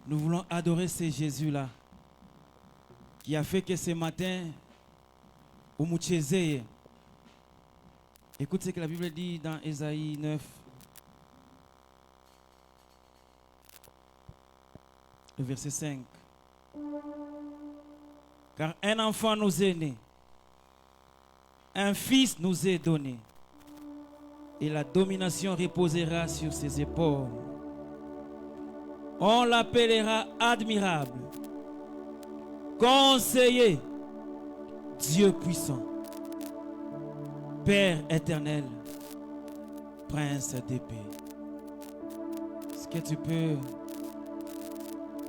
Nous voulons adorer ce Jésus-là qui a fait que ce matin, au Mouchezeye, écoute ce que la Bible dit dans Ésaïe 9. Le verset 5. Car un enfant nous est né, un fils nous est donné, et la domination reposera sur ses épaules. On l'appellera admirable, conseiller, Dieu puissant, Père éternel, Prince de paix. Est-ce que tu peux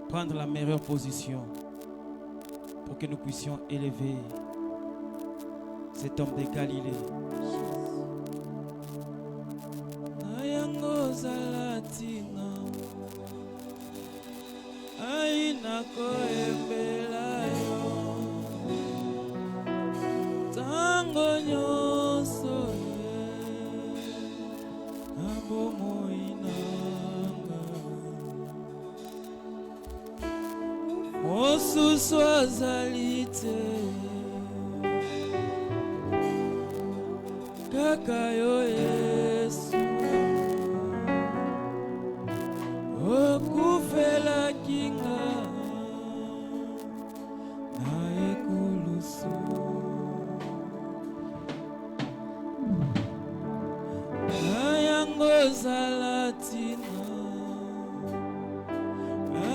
prendre la meilleure position pour que nous puissions élever cet homme de Galilée? Kakayo Yesu okufela kinga na ekulusu ayango zalatina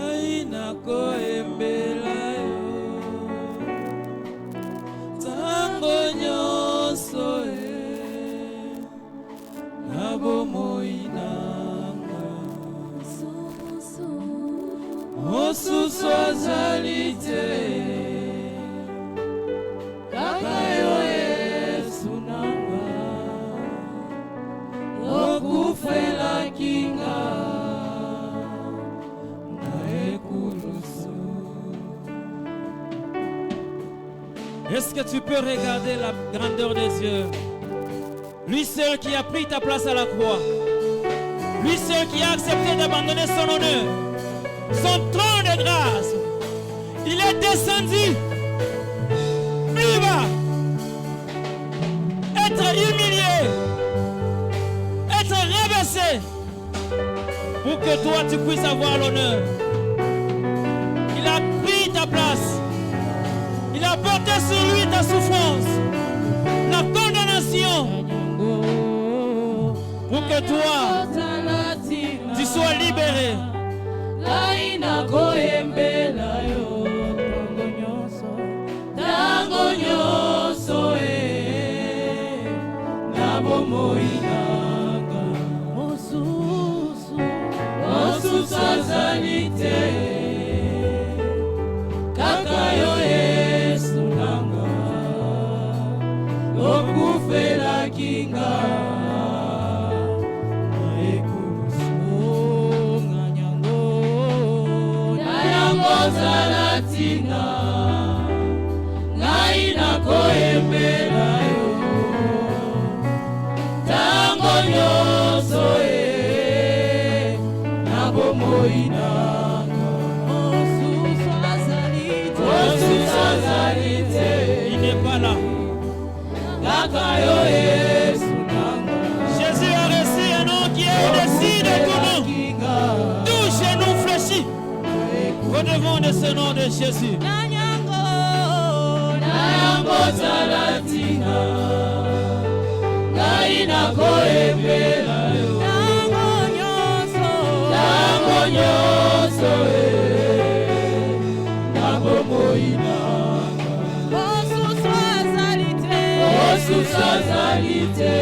aina koembela yo tango nyoso Osusu azalite Kakayo Yesu nanga okufela kinga na ekulusu. Est-ce que tu peux regarder la grandeur des yeux? Lui seul qui a pris ta place à la croix. Lui seul qui a accepté d'abandonner son honneur, son trône de grâce. Il est descendu plus bas, être humilié, être rabaissé, pour que toi tu puisses avoir l'honneur. Il a pris ta place. Il a porté sur lui ta souffrance, la condamnation, pour que toi tu sois libéré. Kakayo Yesu nanga okufela kinga Zalatina ngai nakoembela yo tango nyonso na bomoi nanga osusu azalite il n'est pas là. Kakayo Yesu nanga Jésus a reçu un nom qui est au-dessus de tout nom. Tout genou fléchit au-devant de ce nom de Jésus. Nanyango Zalatina ngai nakoembela yo tango nyonso na bomoi nanga osusu azalite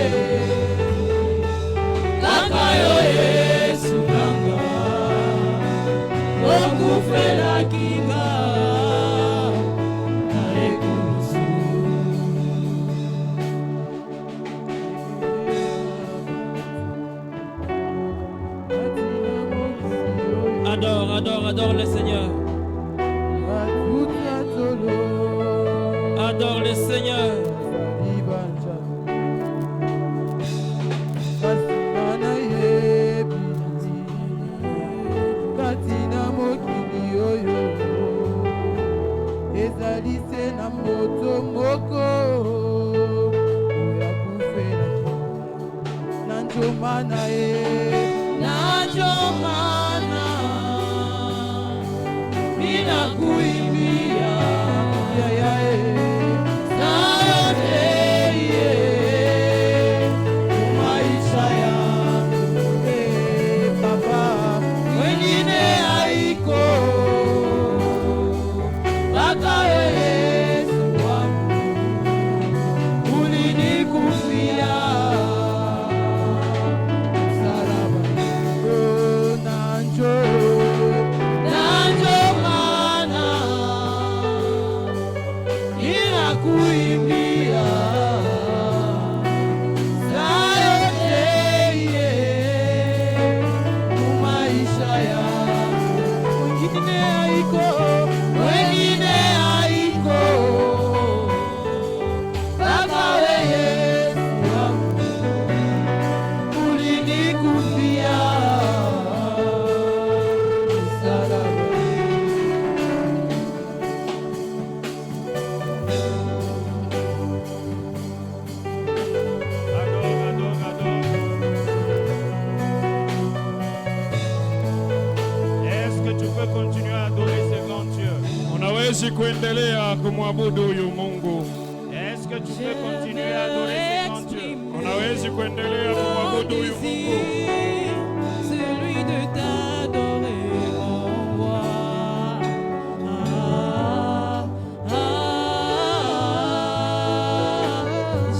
Kakayo Yesu nanga okufela kinga na ekulusu. Adore le Seigneur. Adore le Seigneur. Katina mokili Unaweza kuendelea kumwabudu huyu Mungu. Est-ce que tu peux continuer à adorer ce grand Dieu? Unaweza kuendelea kumwabudu huyu Mungu. Celui de t'adorer, mon roi.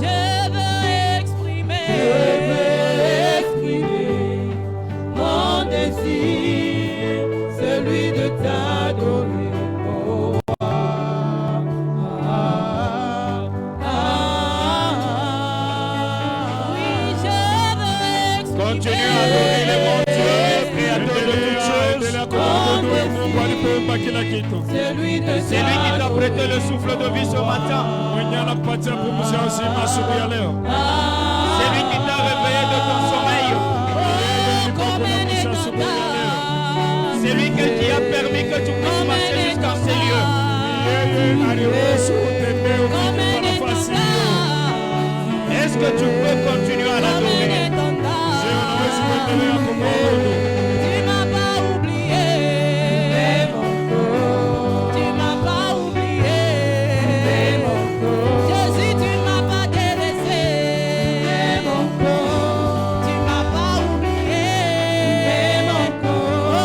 Je veux exprimer mon désir, celui de t'adorer. Continue à adorer le bon Dieu, créateur de toutes choses. C'est lui qui t'a prêté le souffle de vie ce matin. C'est lui qui t'a réveillé de ton sommeil. C'est lui qui a permis que tu puisses marcher jusqu'en ces lieux. Est-ce que tu peux continuer à l'adorer? Tu m'as pas oublié, tu m'as pas oublié, Jésus, tu m'as pas délaissé, tu m'as pas oublié, oh,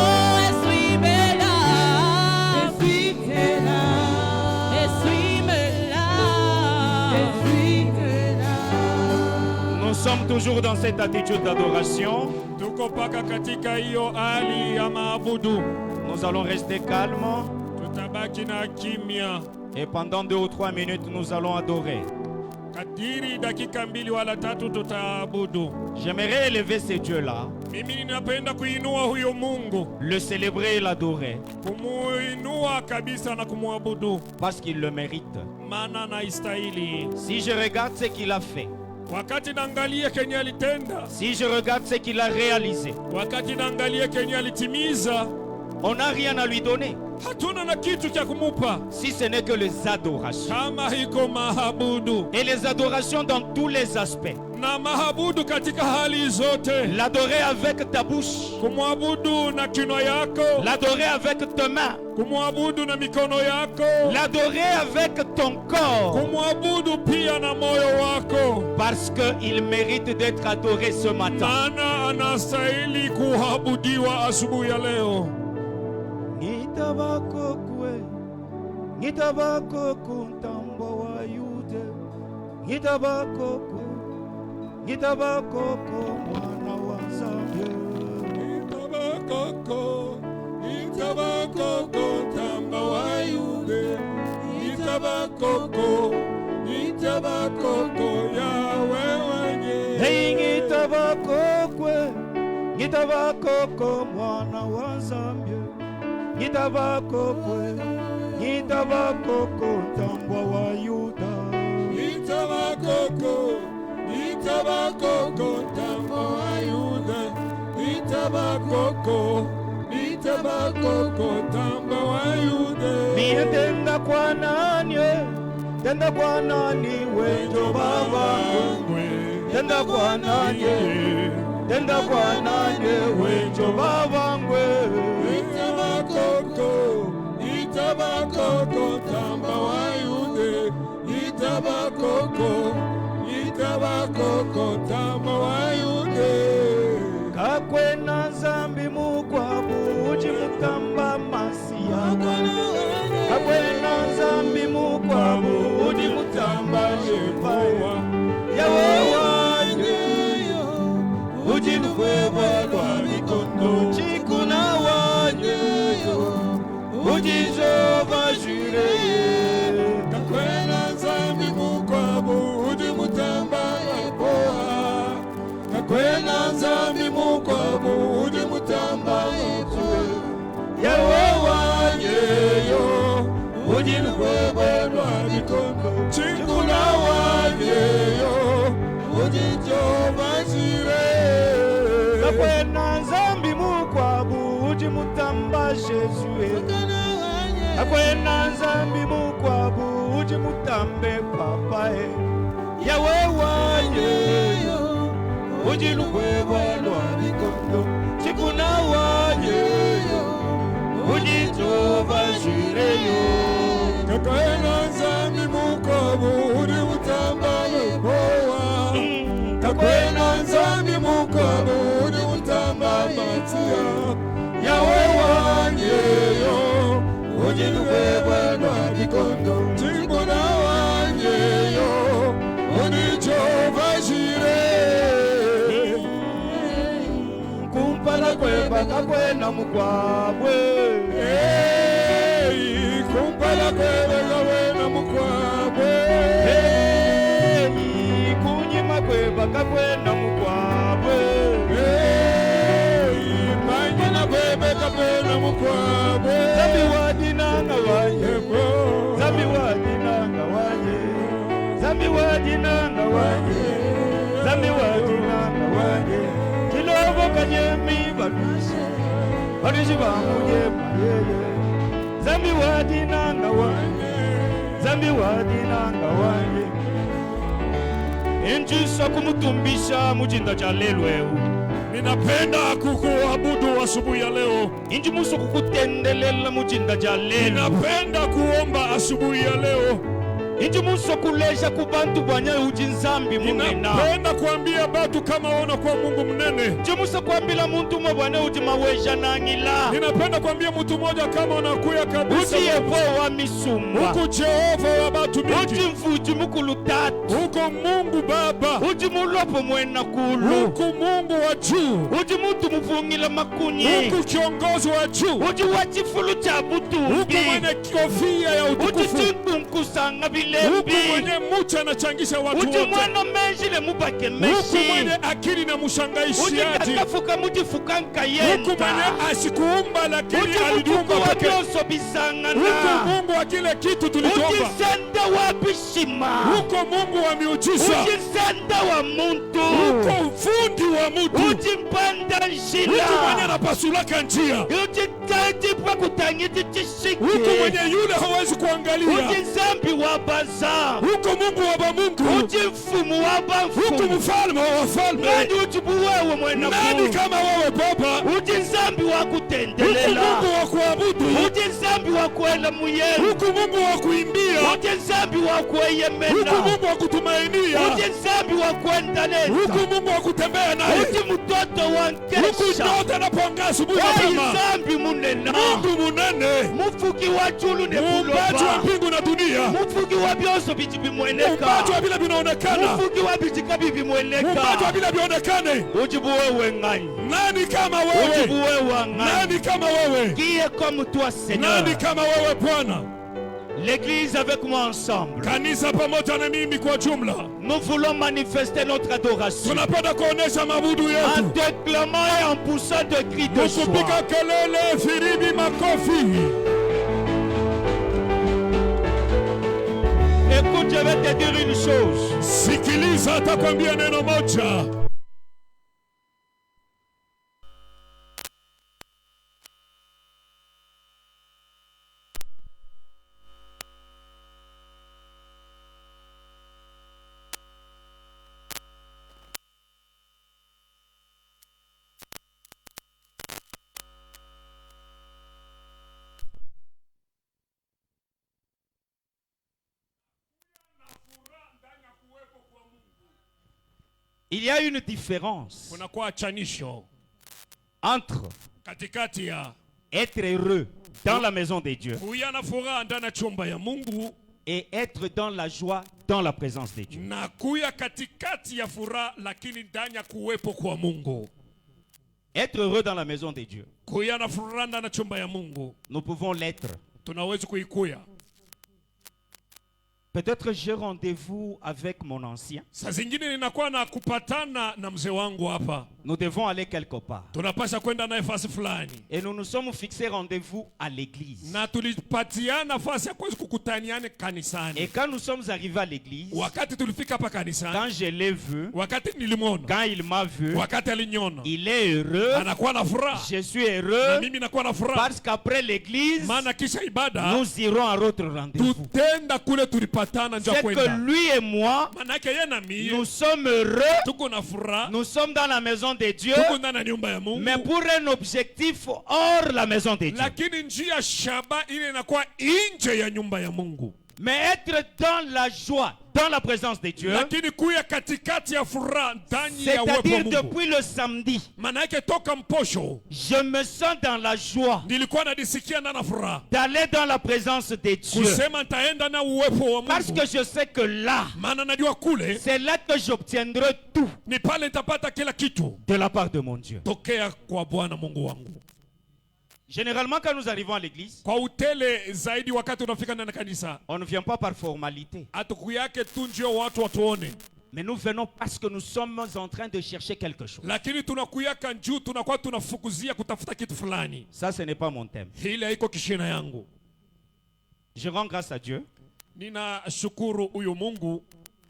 suis-moi là, Nous sommes toujours dans cette attitude d'adoration. Nous allons rester calmes. Et pendant 2 ou 3 minutes, nous allons adorer. J'aimerais élever ce Dieu-là, le célébrer et l'adorer, parce qu'il le mérite. Si je regarde ce qu'il a fait, si je regarde ce qu'il a réalisé, on n'a rien à lui donner, si ce n'est que les adorations. Et les adorations dans tous les aspects. L'adorer avec ta bouche, l'adorer avec tes mains, l'adorer avec ton corps, parce qu'il mérite d'être adoré ce matin. Nitabakoko ntambo wa Yuda, Nitabakoko mwana wa Nzambe, Nitabakoko ntambo wa Yuda, Nitabakoko Yahweh wanye. Hey, Nitabakoko mwana wa Nzambe, Nitabakoko ntambo wa Yuda, Nitabakoko ntambo wa Yuda, Nitabakoko ntambo wa Yuda. Tenda kwa nani wenjo baba, tenda kwa nani wenjo baba ngwe. mutamba masia kakwena nzambi mukwabu udi mutamba shepawa yawe wanye udi nukweba lwa mikondo chikuna wanye udi jova jureye kakwena nzambi mukwabu udi mutamba shepawa kakwena nzambi mukwabu udi mutamba yawe wanyeyo udi nukweba lwa mikondo chikuna wanyeyo udi jova jureye kakwena nzambi mukwabu udi mutamba Jesue kakwena nzambi mukwabu udi mutambe papae yawe wanyeyo udi nukweba lwa mikondo chikuna wanyeyo udi jova jureyo kakwena nzambi mukwabu udi mutamba shepawa kakwena nzambi mukwabu udi mutamba matia yawe wanyeyo udi nukweba lwa mikondo chikuna wanyeyo udi jova jureye kumpala kweba kakwena mukwabwe kumpala kwebe kakwena mukwabwe kunyima kweba kakwena mukwabwe manyina kwebe kakwena mukwabwe zambi wadinanga wanye zambi wadinanga wanye zambi wadinanga wanye zambi wadinanga wanye kilovo kanyemi badushi bamuye mayeye zambi wadinanga wanye zambi wadinanga wanye injisa kumutumbisha mujinda cha lelweu ninapenda kukuabudu asubuhi ya leo. inji muso kukutendelela mujinda cha lelu Ninapenda kuomba asubuhi ya leo. inji muso kulesha kubantu bwanya uji nzambi munena Ninapenda kuambia batu kama ona kwa Mungu mnene. inji muso kuambila muntu mwa bwana uji mawesha nangila Ninapenda kuambia mtu mmoja kama unakuya kabisa uji yevo wa misumba huku Jehova wa batu uji mingi, mfuji mukulu tatu huko Mungu Baba, uji mulopo mwena kulu huku Mungu wa juu, uji mutu mufungila makunyi huku kiongozi wa juu, uji wachifulu cha huku butumbi mwenye kofia ya uji utukufu, chintu nkusanga huku bilembi mwenye mucha anachangisha watu uji wote, mweno menjile mubake huku meshi mwenye akili na uji mshangaishiaji, kakafuka mujifuka huku nkayenda mwenye asikuumba lakini uji aliumba mutuku wa pekee, byoso bisangana huku Mungu wa kile kitu uji tulichomba, senda wa bishima huko Mungu wa miujiza, uji senda wa muntu huko fundi wa mutu, uji mpanda huku mwenye njila anapasulaka njia, uji taji pa kutangiti chishiki huku mwenye yule hawezi kuangalia, uji zambi wa baza huko Mungu wa bamungu, uji mfumu wa huku bamfumu mfalme wa wafalme. nani ujibu wewe mwena Nani kulu kama wewe Baba? uji zambi wa Huku kutendelela Mungu wa kuabudu, uji zambi wa kwenda muyenu huku Mungu wa kuimbia, uji zambi wa huku kweyemena Mungu wa kutumainia, uji zambi wa kwenda huku leta Mungu wa kutembea naye, uji mtoto wa huku nkesha ndoto anapoangaa asubuhi Ei mapema. zambi munena Mungu munene, mufuki wa julu ne muumbaji wa buloba mbingu na dunia, mufuki wa byoso biji bimweneka muumbaji wa vile vinaonekana, mufuki wa bijika muumbaji wa bibimweneka vile vionekane. ujibu wewe ng'anyi Nani kama ujibu wewe? wewe ng'anyi Nani kama wewe? qui est comme toi Seigneur. Nani kama wewe Bwana? L'église avec moi ensemble Kanisa pamoja na mimi kwa jumla, nous voulons manifester notre adoration tunapenda kuonesha mabudu en yetu, déclamant et en poussant des cris de kupiga joie. kelele, firimbi, makofi. Écoute, je vais te dire une chose. Sikiliza, atakwambia neno moja. Il y a une différence Kunakuwa chanisho entre katikati ya être heureux dans la maison de Dieu kuya na furaha ndani ya chumba ya Mungu et être dans la joie dans la présence de Dieu. na kuya katikati ya furaha lakini ndani ya kuwepo kwa Mungu. Être heureux dans la maison de Dieu, Kuya na furaha ndani ya chumba ya Mungu nous pouvons l'être. tunaweza kuikuya. Peut-être j'ai rendez-vous avec mon ancien. Saa zingine ninakuwa na kupatana na mzee wangu hapa, Nous devons aller quelque part. tunapasha kwenda naye fasi fulani, Et nous nous sommes fixés rendez-vous à l'église. na tulipatia nafasi ya kuweza kukutaniane Et kanisani. quand nous sommes arrivés à l'église, Wakati tulifika hapa kanisani, quand je l'ai vu, wakati nilimwona, quand il m'a vu, wakati aliniona, il est heureux. anakuwa na furaha Je suis na heureux mimi nakuwa na furaha, parce qu'après l'église, maana kisha ibada nous irons à notre rendez-vous. tutenda kule tulipatana njo C'est que kwenda. lui et moi, Maana yake yeye na mimi nous sommes heureux. tuko na furaha, Nous sommes dans la maison de Dieu, tuko ndani ya nyumba ya Mungu, mais pour un objectif hors la maison de Dieu. lakini njia shaba ile inakuwa nje ya nyumba ya Mungu. Mais être dans la joie, dans la présence de Dieu, Lakini kuya katikati ya furaha ndani ya uwepo wa c'est-à-dire Mungu. depuis le samedi, Maana yake toka mposho je me sens dans la joie nilikuwa najisikia ndani na furaha d'aller dans la présence de Dieu. kusema nitaenda na uwepo wa Parce Mungu, que je sais que là, maana najua kule c'est là que j'obtiendrai tout ni pale nitapata kila kitu de la part de mon Dieu. tokea kwa Bwana Mungu wangu. Généralement, quand nous arrivons à l'église, Kwa utele zaidi wakati unafika ndani ya kanisa, on ne vient pas par formalité, hatukuyake tu ndio watu watuone, mais nous venons parce que nous sommes en train de chercher quelque chose. lakini tunakuyaka njuu, tunakuwa tunafukuzia kutafuta kitu fulani. Ça, ce n'est pas mon thème. Ile haiko kishina yangu. Je rends grâce à Dieu, Ninashukuru huyu Mungu,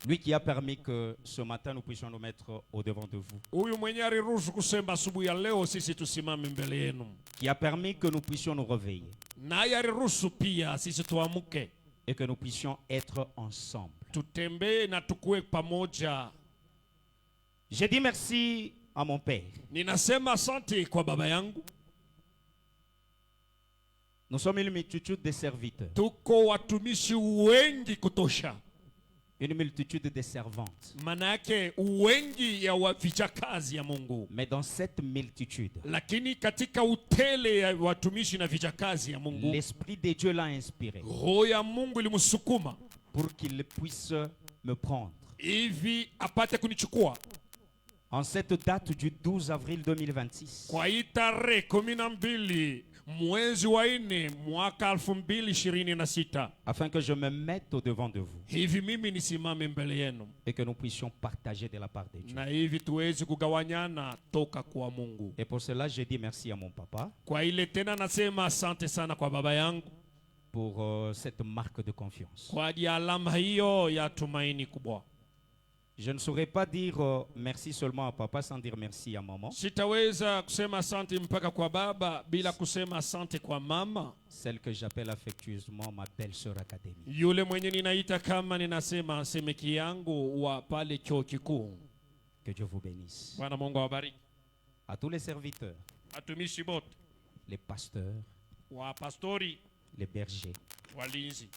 lui qui a permis que ce matin nous puissions nous mettre au devant de vous, huyu mwenye aliruhusu kusema asubuhi ya leo sisi tusimame mbele yenu, qui a permis que nous puissions nous réveiller naye aliruhusu pia sisi tuamuke, et que nous puissions être ensemble. tutembee na tukue pamoja. Je dis merci à mon Père. Ninasema asante kwa baba yangu. Nous sommes une multitude de serviteurs, Tuko watumishi wengi kutosha, une multitude de servantes. maana yake wengi ya vijakazi ya Mungu, Mais dans cette multitude, lakini katika utele ya watumishi na vijakazi ya Mungu, l'Esprit de Dieu l'a inspiré roho ya Mungu ilimsukuma pour qu'il puisse me prendre. hivi apate kunichukua. En cette date du 12 avril 2026, Kwa hii tarehe 12 mwezi wa 4 mwaka 2026, afin que je me mette au devant de vous hivi mimi nisimame mbele yenu et que nous puissions partager de la part de Dieu. na hivi tuwezi kugawanyana toka kwa Mungu. Et pour cela, je dis merci à mon papa Kwa ile tena nasema asante sana kwa baba yangu pour cette marque de confiance. kwa ajili ya alama hiyo ya tumaini kubwa. Je ne saurais pas dire merci seulement à papa sans dire merci à maman, Sitaweza kusema asante mpaka kwa baba bila kusema asante kwa mama, celle que j'appelle affectueusement ma belle-sœur académique. yule mwenye ninaita kama ninasema semeki yangu wa pale chuo kikuu. Que Dieu vous bénisse. Bwana Mungu awabariki. À tous les serviteurs, Watumishi wote, les pasteurs, wa pastori, les bergers, walinzi,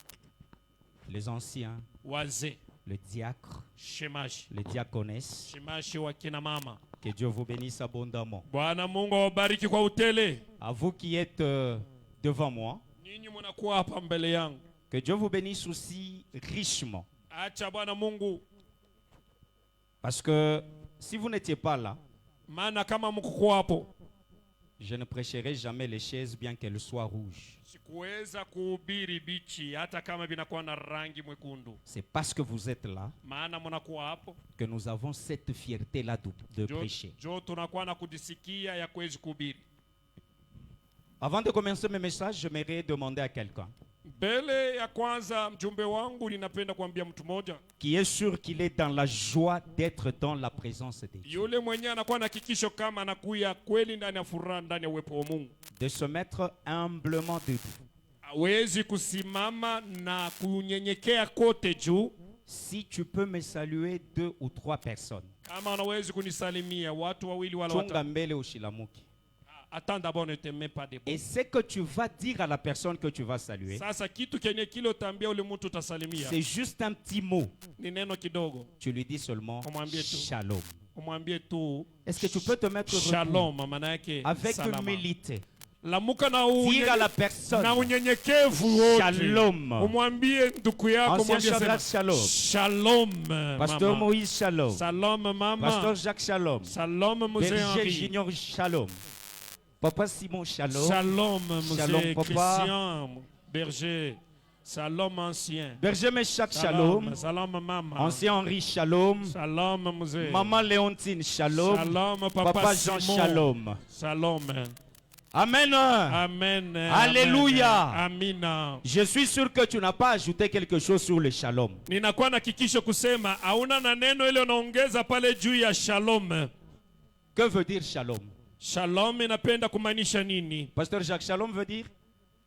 les anciens, wazee, le diacre, shemashi, les diaconesses. shemashi wa kina mama. Que Dieu vous bénisse abondamment. Bwana Mungu awabariki kwa utele. À vous qui êtes devant moi, Ninyi mnakuwa hapa mbele yangu. que Dieu vous bénisse aussi richement. Acha Bwana Mungu, Parce que si vous n'étiez pas là, maana kama mkukuwa hapo, je ne prêcherai jamais les chaises bien qu'elles soient rouges. sikuweza kuhubiri bichi hata kama vinakuwa na rangi mwekundu. C'est parce que vous êtes là Maana mnakuwa hapo que nous avons cette fierté-là de prêcher. jo tunakuwa na kujisikia ya kuwezi kuhubiri. Avant de commencer mes messages, j'aimerais demander à quelqu'un Mbele ya kwanza mjumbe wangu, ninapenda kuambia mtu mmoja qui est sûr qu'il est dans la joie d'être dans la présence de Dieu, yule mwenye anakuwa na hakikisho kama anakuya kweli ndani ya furaha, ndani ya uwepo wa Mungu, de se mettre humblement debout. hawezi kusimama na kunyenyekea kote juu. Si tu peux me saluer 2 ou 3 personnes, Kama anawezi kunisalimia watu wawili wala chunga watatu, mbele ushilamuki. attends d'abord, ne te mets pas debout. Et ce que tu vas dire à la personne que tu vas saluer, Sasa kitu kenye kile utambia ule mtu utasalimia c'est juste un petit mot. ni neno kidogo, Tu lui dis seulement Umwambie tu. shalom. umwambie tu Est-ce que tu peux te mettre debout shalom, maana yake avec salama, humilité, lamuka na Dire à la personne na unyenyekevu wote. Shalom. Umwambie ndugu yako, Ancien mwambie Shadrach, sema shalom. Shalom Pasteur mama. Moïse, shalom. Shalom mama. Pasteur Jacques, shalom. Shalom mzee Berger Henri. Junior, shalom. Papa Simon, shalom. Shalom Shalom, mzee papa. Christian Berger. Shalom ancien. Berger Meshach, shalom. Shalom mama. Ancien Henri, shalom. Shalom mzee. Maman Léontine, shalom. Shalom Papa Jean, Simon. shalom. Shalom. Amen. Amen. Alléluia. Amina. Je suis sûr que tu n'as pas ajouté quelque chose sur le shalom. Ninakuwa na hakikisho kusema hauna na neno ile unaongeza pale juu ya shalom. Que veut dire shalom? Shalom inapenda kumaanisha nini? Pasteur Jacques, shalom veut dire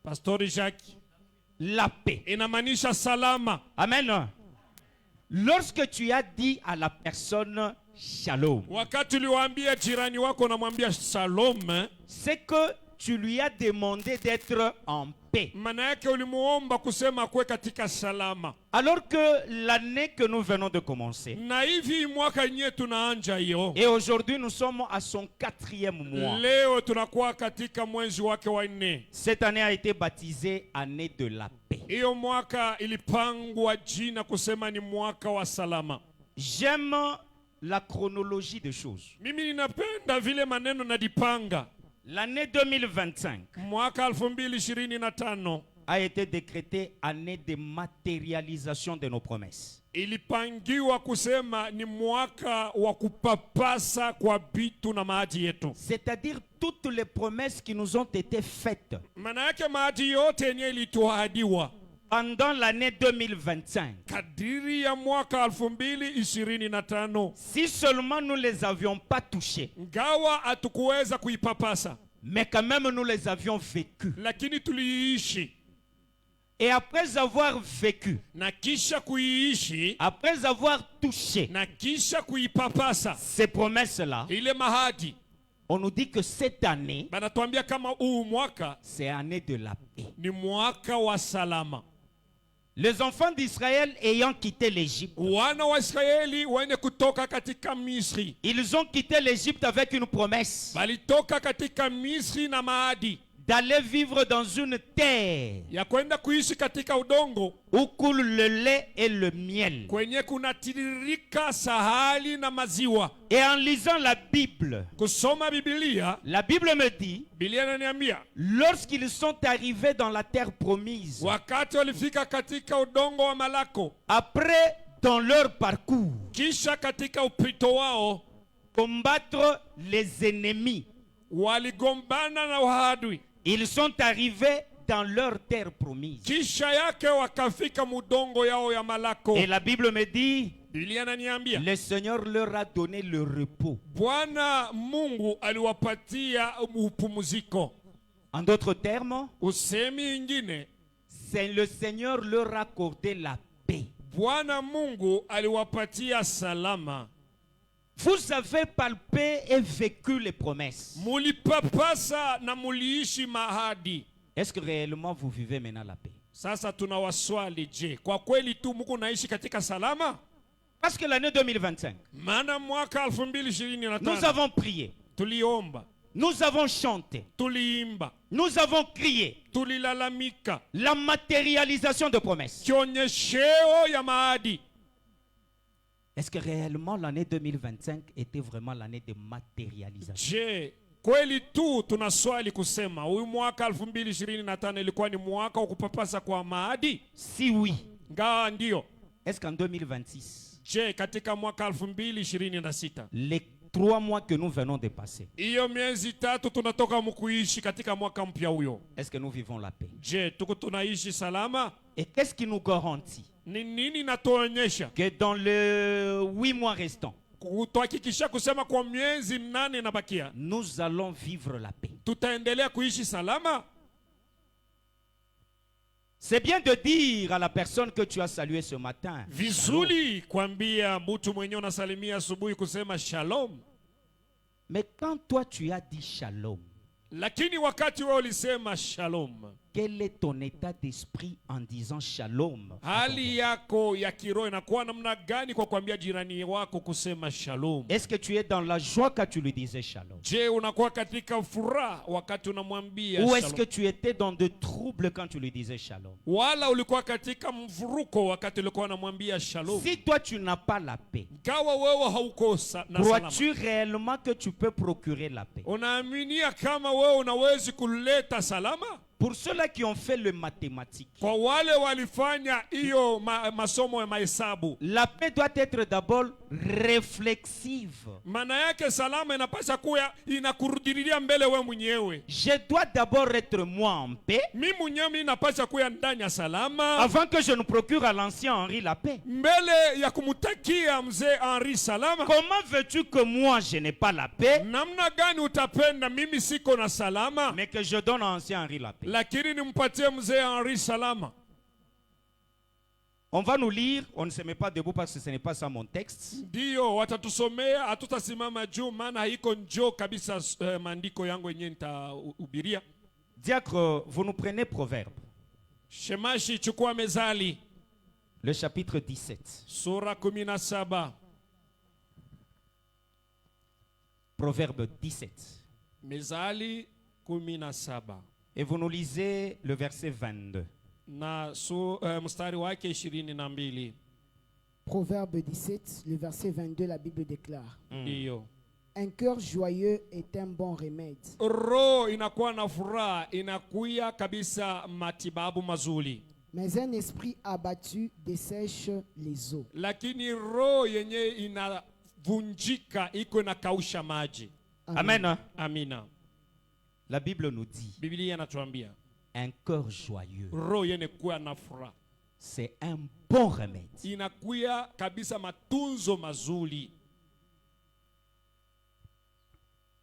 Pastor Jacques, la paix. inamaanisha salama. Amen. Lorsque tu as dit à la personne shalom, Wakati uliwaambia jirani wako unamwambia shalom, c'est que tu lui as demandé d'être en paix. maana yake ulimuomba kusema kwe katika salama. Alors que l'année que nous venons de commencer, Na hivi mwaka yenyewe tunaanja hiyo. et aujourd'hui nous sommes à son 4e mois. Leo tunakuwa katika mwezi wake wa 4. Cette année a été baptisée année de la paix. Hiyo mwaka ilipangwa jina kusema ni mwaka wa salama. J'aime la chronologie des choses. Mimi ninapenda vile maneno nadipanga. L'année 2025 Mwaka 2025 a été décrétée année de matérialisation de nos promesses. ilipangiwa kusema ni mwaka wa kupapasa kwa bitu na maji yetu. C'est-à-dire toutes les promesses qui nous ont été faites Maana yake maji yote yenye ilituahidiwa pendant l'année 2025. kadiri ya mwaka 2025, Si seulement nous les avions pas touchées, ngawa hatukuweza kuipapasa, mais quand même nous les avions vécues. lakini tuliishi, Et après avoir vécu, na kisha kuiishi, après avoir touché na kisha kuipapasa ces promesses-là, ile mahadi, on nous dit que cette année, banatuambia kama huu mwaka c'est année de la paix. ni mwaka wa salama. Les enfants d'Israël ayant quitté l'Égypte, Wana wa Israeli wenye kutoka katika Misri ils ont quitté l'Égypte avec une promesse balitoka katika Misri na mahadi d'aller vivre dans une terre ya kwenda kuishi katika udongo où coule le lait et le miel. kwenye kunatiririka sahali na maziwa. Et en lisant la Bible, Kusoma Biblia, la Bible me dit, Biblia inaniambia lorsqu'ils sont arrivés dans la terre promise, wakati walifika katika udongo wa Malako, après, dans leur parcours, kisha katika upito wao combattre les ennemis, waligombana na wahadui, ils sont arrivés dans leur terre promise. kisha yake wakafika mudongo yao ya Malako. Et la Bible me dit, Biblia inaniambia le Seigneur leur a donné le repos. Bwana Mungu aliwapatia upumziko. En d'autres termes, Usemi ingine, c'est le Seigneur leur a accordé la paix. Bwana Mungu aliwapatia salama. Vous avez palpé et vécu les promesses. Mulipapasa na muliishi mahadi. Est-ce que réellement vous vivez maintenant la paix? Sasa tunawaswali, je, kwa kweli tu muko naishi katika salama? Parce que l'année 2025, Maana mwaka nous 2025 avons prié, tuliomba, nous avons chanté, tuliimba, nous avons crié. tulilalamika, La matérialisation de promesses. kionyesheo ya mahadi. Est-ce que réellement l'année 2025 était vraiment l'année de matérialisation? Je, kweli tu tunaswali kusema huyu mwaka 2025 ilikuwa ni mwaka wa kupapasa kwa mahadi? Si oui, Ngaa ndio. est-ce qu'en 2026, Je, katika mwaka 2026 les 3 mois que nous venons de passer, hiyo miezi 3 tunatoka mkuishi katika mwaka mpya huyo, est-ce que nous vivons la paix? je, tuko tunaishi salama? Et qu'est-ce qui nous garantit Ni nini natuonyesha que dans les 8 mois restants, kutuhakikisha kusema kwa miezi 8 inabakia nous allons vivre la paix? tutaendelea kuishi salama? C'est bien de dire à la personne que tu as saluée ce matin, Vizuri kwambia mtu mwenye unasalimia asubuhi kusema shalom. mais quand toi tu as dit shalom, Lakini wakati wewe ulisema shalom, quel est ton état d'esprit en disant shalom? Hali yako ya kiroho inakuwa namna gani kwa kuambia jirani wako kusema shalom? Est-ce que tu es dans la joie quand tu lui disais shalom? Je, unakuwa katika furaha wakati unamwambia Ou est-ce shalom? que tu étais dans de troubles quand tu lui disais shalom? Wala ulikuwa katika mvuruko wakati ulikuwa unamwambia shalom? Si toi tu n'as pas la paix, Kawa wewe hauko na salama. crois-tu réellement que tu peux procurer la paix? Unaaminia kama wewe unawezi kuleta salama? Pour ceux-là qui ont fait le mathématique, Kwa wale walifanya hiyo masomo ya mahesabu, la paix doit être d'abord réflexive. maana yake salama inapaswa kuwa inakurudilia mbele wewe mwenyewe. Je dois d'abord être moi en paix Mimi mwenyewe inapaswa kuwa ndani ya salama avant que je ne procure à l'ancien Henri la paix. mbele ya kumtakia mzee Henri salama. Comment veux-tu que moi je n'ai pas la paix, Namna gani utapenda mimi siko na salama mais que je donne à ancien Henri la paix? lakini nimpatie mzee Henri salama? On va nous lire, on ne se met pas debout parce que ce n'est pas ça mon texte. Ndio watatusomea, hatutasimama juu maana haiko njoo kabisa maandiko yangu yenyewe nitahubiria. Diacre, vous nous prenez Proverbe, Shemashi, chukua Mezali le chapitre 17. sura 17. Proverbe 17. Mezali 17 Et vous nous lisez le verset 22. na mstari wake 22. Proverbe 17, le verset 22, la Bible déclare: Ndio. Un cœur joyeux est un bon remède, Roho inakuwa na furaha, inakuya kabisa matibabu mazuri, mais un esprit abattu dessèche les eaux. lakini roho yenye inavunjika iko inakausha maji. Amen. Amina. La Bible nous dit, Biblia inatuambia un cœur joyeux, roho yenye kuwa na furaha c'est un bon remède. inakuya kabisa matunzo mazuri.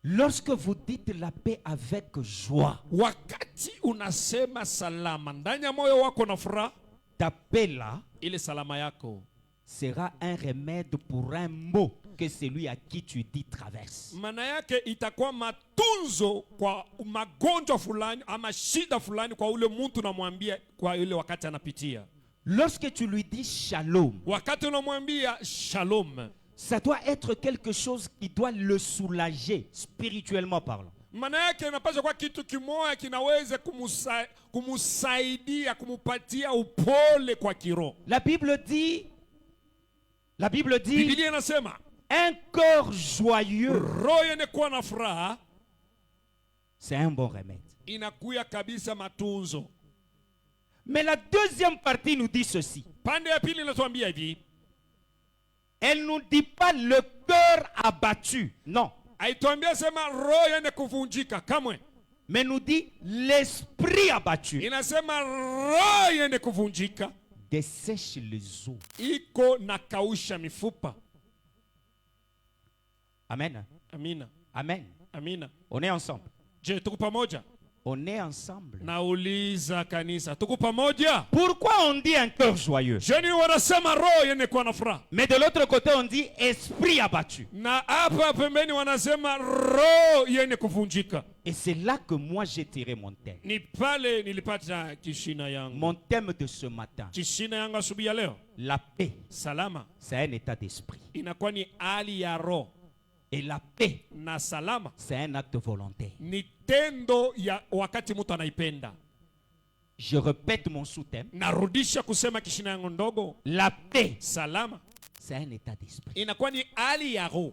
Lorsque vous dites la paix avec joie, Wakati unasema salama ndani ya moyo wako na furaha, ta paix là ile salama yako sera un remède pour un mot que celui à qui tu dis traverse. maana yake itakuwa matunzo kwa magonjwa fulani ama shida fulani kwa ule mtu unamwambia kwa ile wakati anapitia. Lorsque tu lui dis shalom, Wakati unamwambia shalom, ça doit être quelque chose qui doit le soulager spirituellement parlant. maana yake inapaswa kwa kitu kimoja kinaweza kumusaidia kumupatia upole kwa kiroho. La Bible dit, Biblia inasema un cœur joyeux, roho yenye kuwa na furaha c'est un bon remède. inakuya kabisa matunzo. Mais la deuxième partie nous dit ceci. Pande ya pili inatuambia hivi, Elle ne nous dit pas le cœur abattu, non. haituambia sema roho yenye kuvunjika kamwe, Mais nous dit l'esprit abattu inasema roho yenye kuvunjika dessèche les eaux. iko na kausha mifupa. Amen. Amina, Amen. amina. On est ensemble. Je, tuko pamoja? On est ensemble. Nauliza kanisa, tuko pamoja? Pourquoi on dit un cœur joyeux? Jeni wanasema roho yenye kuwa na furaha, Mais de l'autre côté, on dit esprit abattu. na hapa pembeni wanasema roho yenye kuvunjika. Et c'est là que moi j'ai tiré mon thème. Ni pale nilipata kishina yangu. Mon thème de ce matin, Kishina yangu asubuhi ya leo, la paix, salama c'est un état d'esprit. inakuwa ni hali ya roho, Et la paix, na salama c'est un acte volontaire. ni tendo ya wakati mtu anaipenda. Je répète mon sous-thème. Narudisha kusema kishina yangu ndogo, La paix, salama c'est un état d'esprit. inakuwa ni hali ya roho,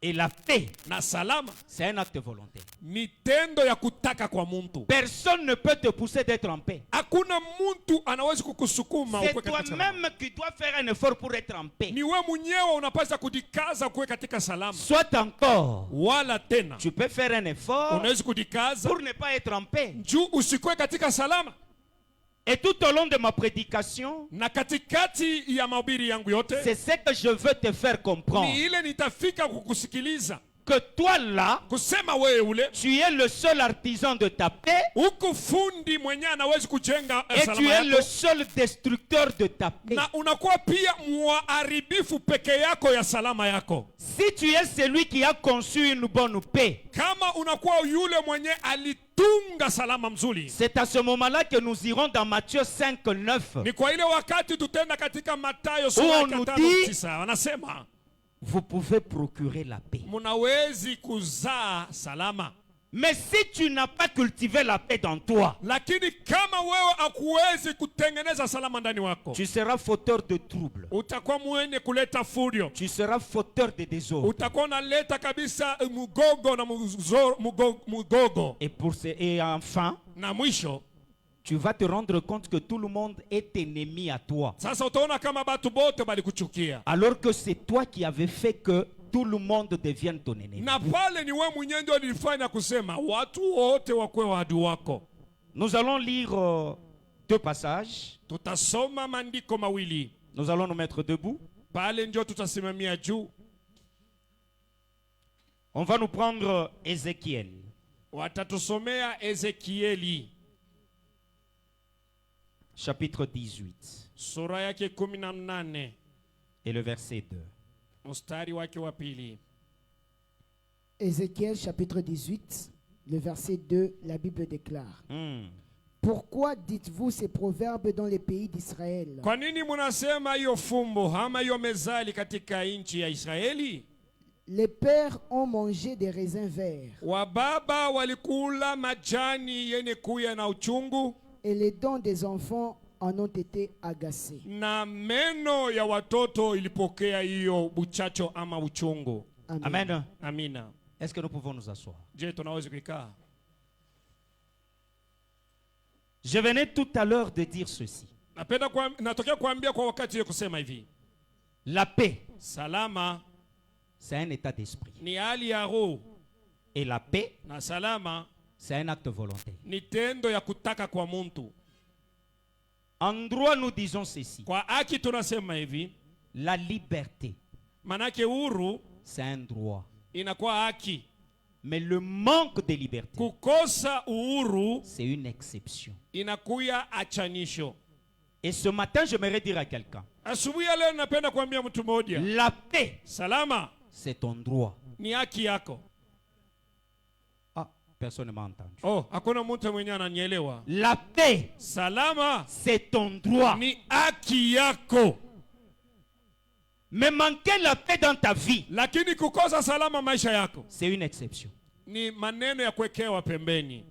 Et la paix, na salama c'est un acte volontaire. ni tendo ya kutaka kwa mtu. Personne ne peut te pousser d'être en paix. Hakuna mtu anaweza kukusukuma C'est ukuwe katika salama. toi-même qui dois faire un effort pour être en paix. Ni wewe mwenyewe unapaswa kujikaza kuwe katika salama. Soit encore, Wala tena tu peux faire un effort unaweza kujikaza pour ne pas être en paix. juu usikuwe katika salama. Et tout au long de ma prédication, Na katikati ya mahubiri yangu yote c'est ce que je veux te faire comprendre. ni ile nitafika kukusikiliza Que toi là, kusema wewe ule tu es le seul artisan de ta paix huku fundi mwenyewe anawezi kujenga et tu salama es le yako, seul destructeur de ta paix. na unakuwa pia mwaharibifu peke yako ya salama yako. Si tu es celui qui a conçu une bonne paix, Kama unakuwa yule mwenye tunga salama mzuri. C'est à ce moment-là que nous irons dans Matthieu 5, 9. Ni kwa ile wakati tutenda katika Mathayo On sura ya nous 5 dit- 9, wanasema Vous pouvez procurer la paix. munawezi kuzaa salama. Mais si tu n'as pas cultivé la paix dans toi, Lakini kama wewe hakuwezi kutengeneza salama ndani wako, tu seras fauteur de troubles. utakuwa mwenye kuleta furio, Tu seras fauteur de désordre. utakuwa unaleta kabisa mugogo na mugogo. Et enfin, Na mwisho tu vas te rendre compte que tout le monde est ennemi à toi. sasa utaona kama batu bote balikuchukia, Alors que c'est toi qui avais fait que tout le monde devienne ton ennemi. na pale ni wewe mwenyewe ndio ulifanya kusema watu wote wakuwe waadui wako. Nous allons lire 2 passages. Tutasoma maandiko mawili Nous allons nous mettre debout. pale, ndio tutasimamia juu. On va nous prendre Ézéchiel. Watatusomea Ezekieli Chapitre 18 sura yake 18 et le verset 2. mstari wake wa pili. Ézéchiel chapitre 18, le verset 2, la Bible déclare: Pourquoi dites-vous ces proverbes dans les pays d'Israël? Kwa nini munasema hiyo fumbo ama hiyo mezali katika nchi ya Israeli? Les pères ont mangé des raisins verts, Wababa walikula majani yenye kuya na uchungu, et les dents des enfants en ont été agacés. na meno ya watoto ilipokea hiyo buchacho ama uchungu. Amen. Amen. Amina. Est-ce que nous pouvons nous asseoir? Je, tunaweza kukaa? Je venais tout à l'heure de dire ceci. Natokea kuambia kwa wakati kusema hivi, La paix, salama c'est un état d'esprit. ni hali ya roho, Et la paix, na salama c'est un acte volontaire. ni tendo ya kutaka kwa mtu. En droit, nous disons ceci. Kwa haki tunasema hivi, La liberté, manake huru c'est un droit. inakuwa haki, Mais le manque de liberté, kukosa uhuru c'est une exception. inakuya achanisho. Et ce matin, j'aimerais dire à quelqu'un, Asubuhi ya leo napenda kuambia mtu mmoja, la paix, salama c'est ton droit. ni haki yako. Ah, personne ne m'a entendu. Oh, hakuna mtu mwenye ananielewa. La paix, Salama c'est ton droit. ni haki yako, Mais manquer la paix dans ta vie, lakini kukosa salama maisha yako c'est une exception. ni maneno ya kuwekewa pembeni.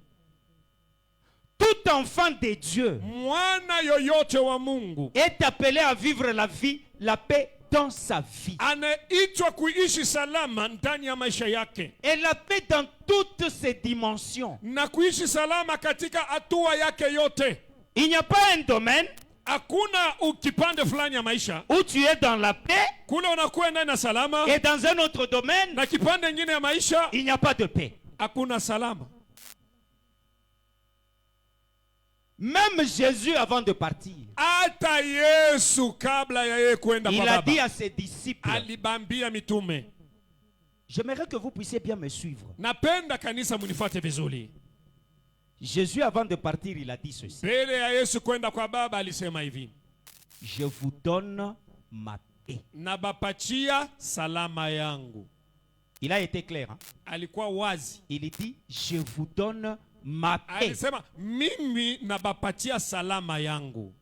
Tout enfant de Dieu Mwana yoyote wa Mungu est appelé à vivre la vie, la paix dans sa vie. anaitwa kuishi salama ndani ya maisha yake, Et la paix dans toutes ses dimensions. na kuishi salama katika hatua yake yote. Il n'y a pas un domaine Hakuna ukipande fulani ya maisha où tu es dans la paix kule unakuwa ndani na salama, et dans un autre domaine, na kipande kingine ya maisha il n'y a pas de paix. hakuna salama. Même Jésus, avant de partir, Hata Yesu kabla ya yeye kwenda il kwa a dit Baba à ses disciples, alibambia mitume. j'aimerais que vous puissiez bien me suivre. Napenda kanisa munifuate vizuri. Jésus, avant de partir, il a dit ceci. Mbele ya Yesu kwenda kwa Baba alisema hivi, Je vous donne ma paix. nabapatia salama yangu. Il a été clair. Hein? Alikuwa wazi, Il dit, je vous donne ma paix. alisema mimi nabapatia salama yangu,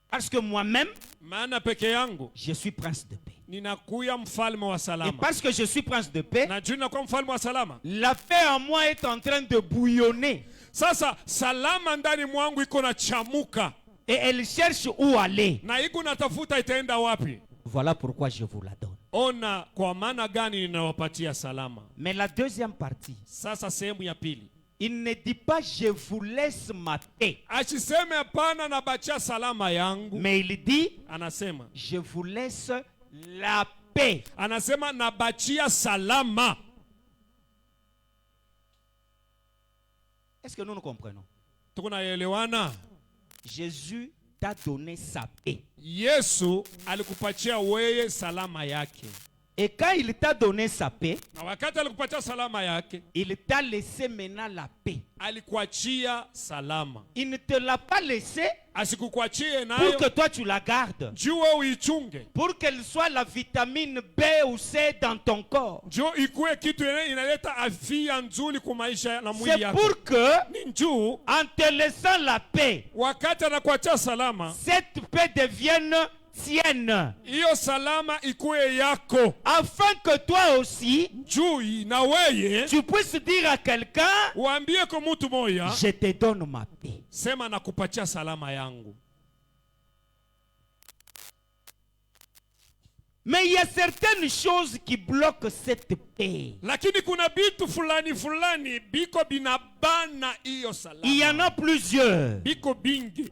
Parce que moi-même, maana peke yangu je suis prince de paix. ninakuya mfalme wa Et salama. parce que je suis prince de paix, Na juu nakuwa mfalme wa salama, la paix en moi est en train de bouillonner. sasa salama ndani mwangu iko na chamuka, Et elle cherche où aller. na iko natafuta itaenda wapi. Voilà pourquoi je vous la donne. Ona kwa maana gani ninawapatia salama. Mais la deuxième partie, Sasa sehemu ya pili, il ne dit pas je vous laisse ma paix. asiseme hapana nabacha salama yangu, Mais il dit anasema je vous laisse la paix. anasema nabachia salama. Est-ce que nous nous comprenons? Tukunaelewana? Jésus t'a donné sa paix. Yesu alikupatia weye salama yake. Et quand il t'a donné sa paix, Na wakati alikupatia salama yake, il t'a laissé maintenant la paix. alikuachia salama. Il ne te l'a pas laissé Asikukuachie pour nayo que toi tu la gardes. juu uichunge. Pour qu'elle soit la vitamine B ou C dans ton corps. Juu ikuwe kitu inaleta afya nzuri kwa maisha na mwili C'est yako. pour que, Ni juu en te laissant la paix, wakati anakuachia salama, cette paix devienne tienne. hiyo salama ikuwe yako. Afin que toi aussi, Juu na weye tu puisses dire à quelqu'un, uambie kwa mtu moya, je te donne ma paix. sema nakupatia salama yangu. Mais il y a certaines choses qui bloquent cette paix. Lakini kuna bitu fulani fulani biko binabana hiyo salama. Il y en a plusieurs, Biko bingi,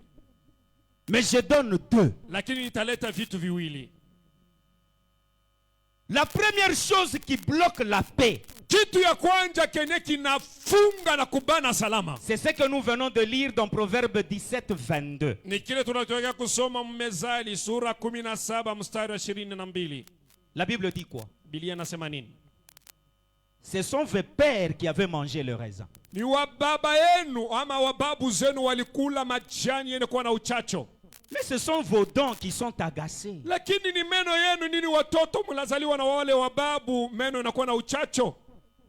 mais je donne deux. lakini nitaleta vitu viwili. La première chose qui bloque la paix, Kitu ya kwanza kenye kinafunga na kubana salama c'est ce que nous venons de lire dans Proverbe 17, 22. ni kile tunachotaka kusoma Mezali sura 17 mstari wa 22. La Bible dit quoi? Biblia inasema nini? Ce sont vos pères qui avaient mangé le raisin. Ni wababa yenu ama wababu zenu walikula majani yenye kuwa na uchacho, Mais ce sont vos dents qui sont agacées. lakini ni meno yenu nini watoto mlazaliwa na wale wababu, meno inakuwa na uchacho.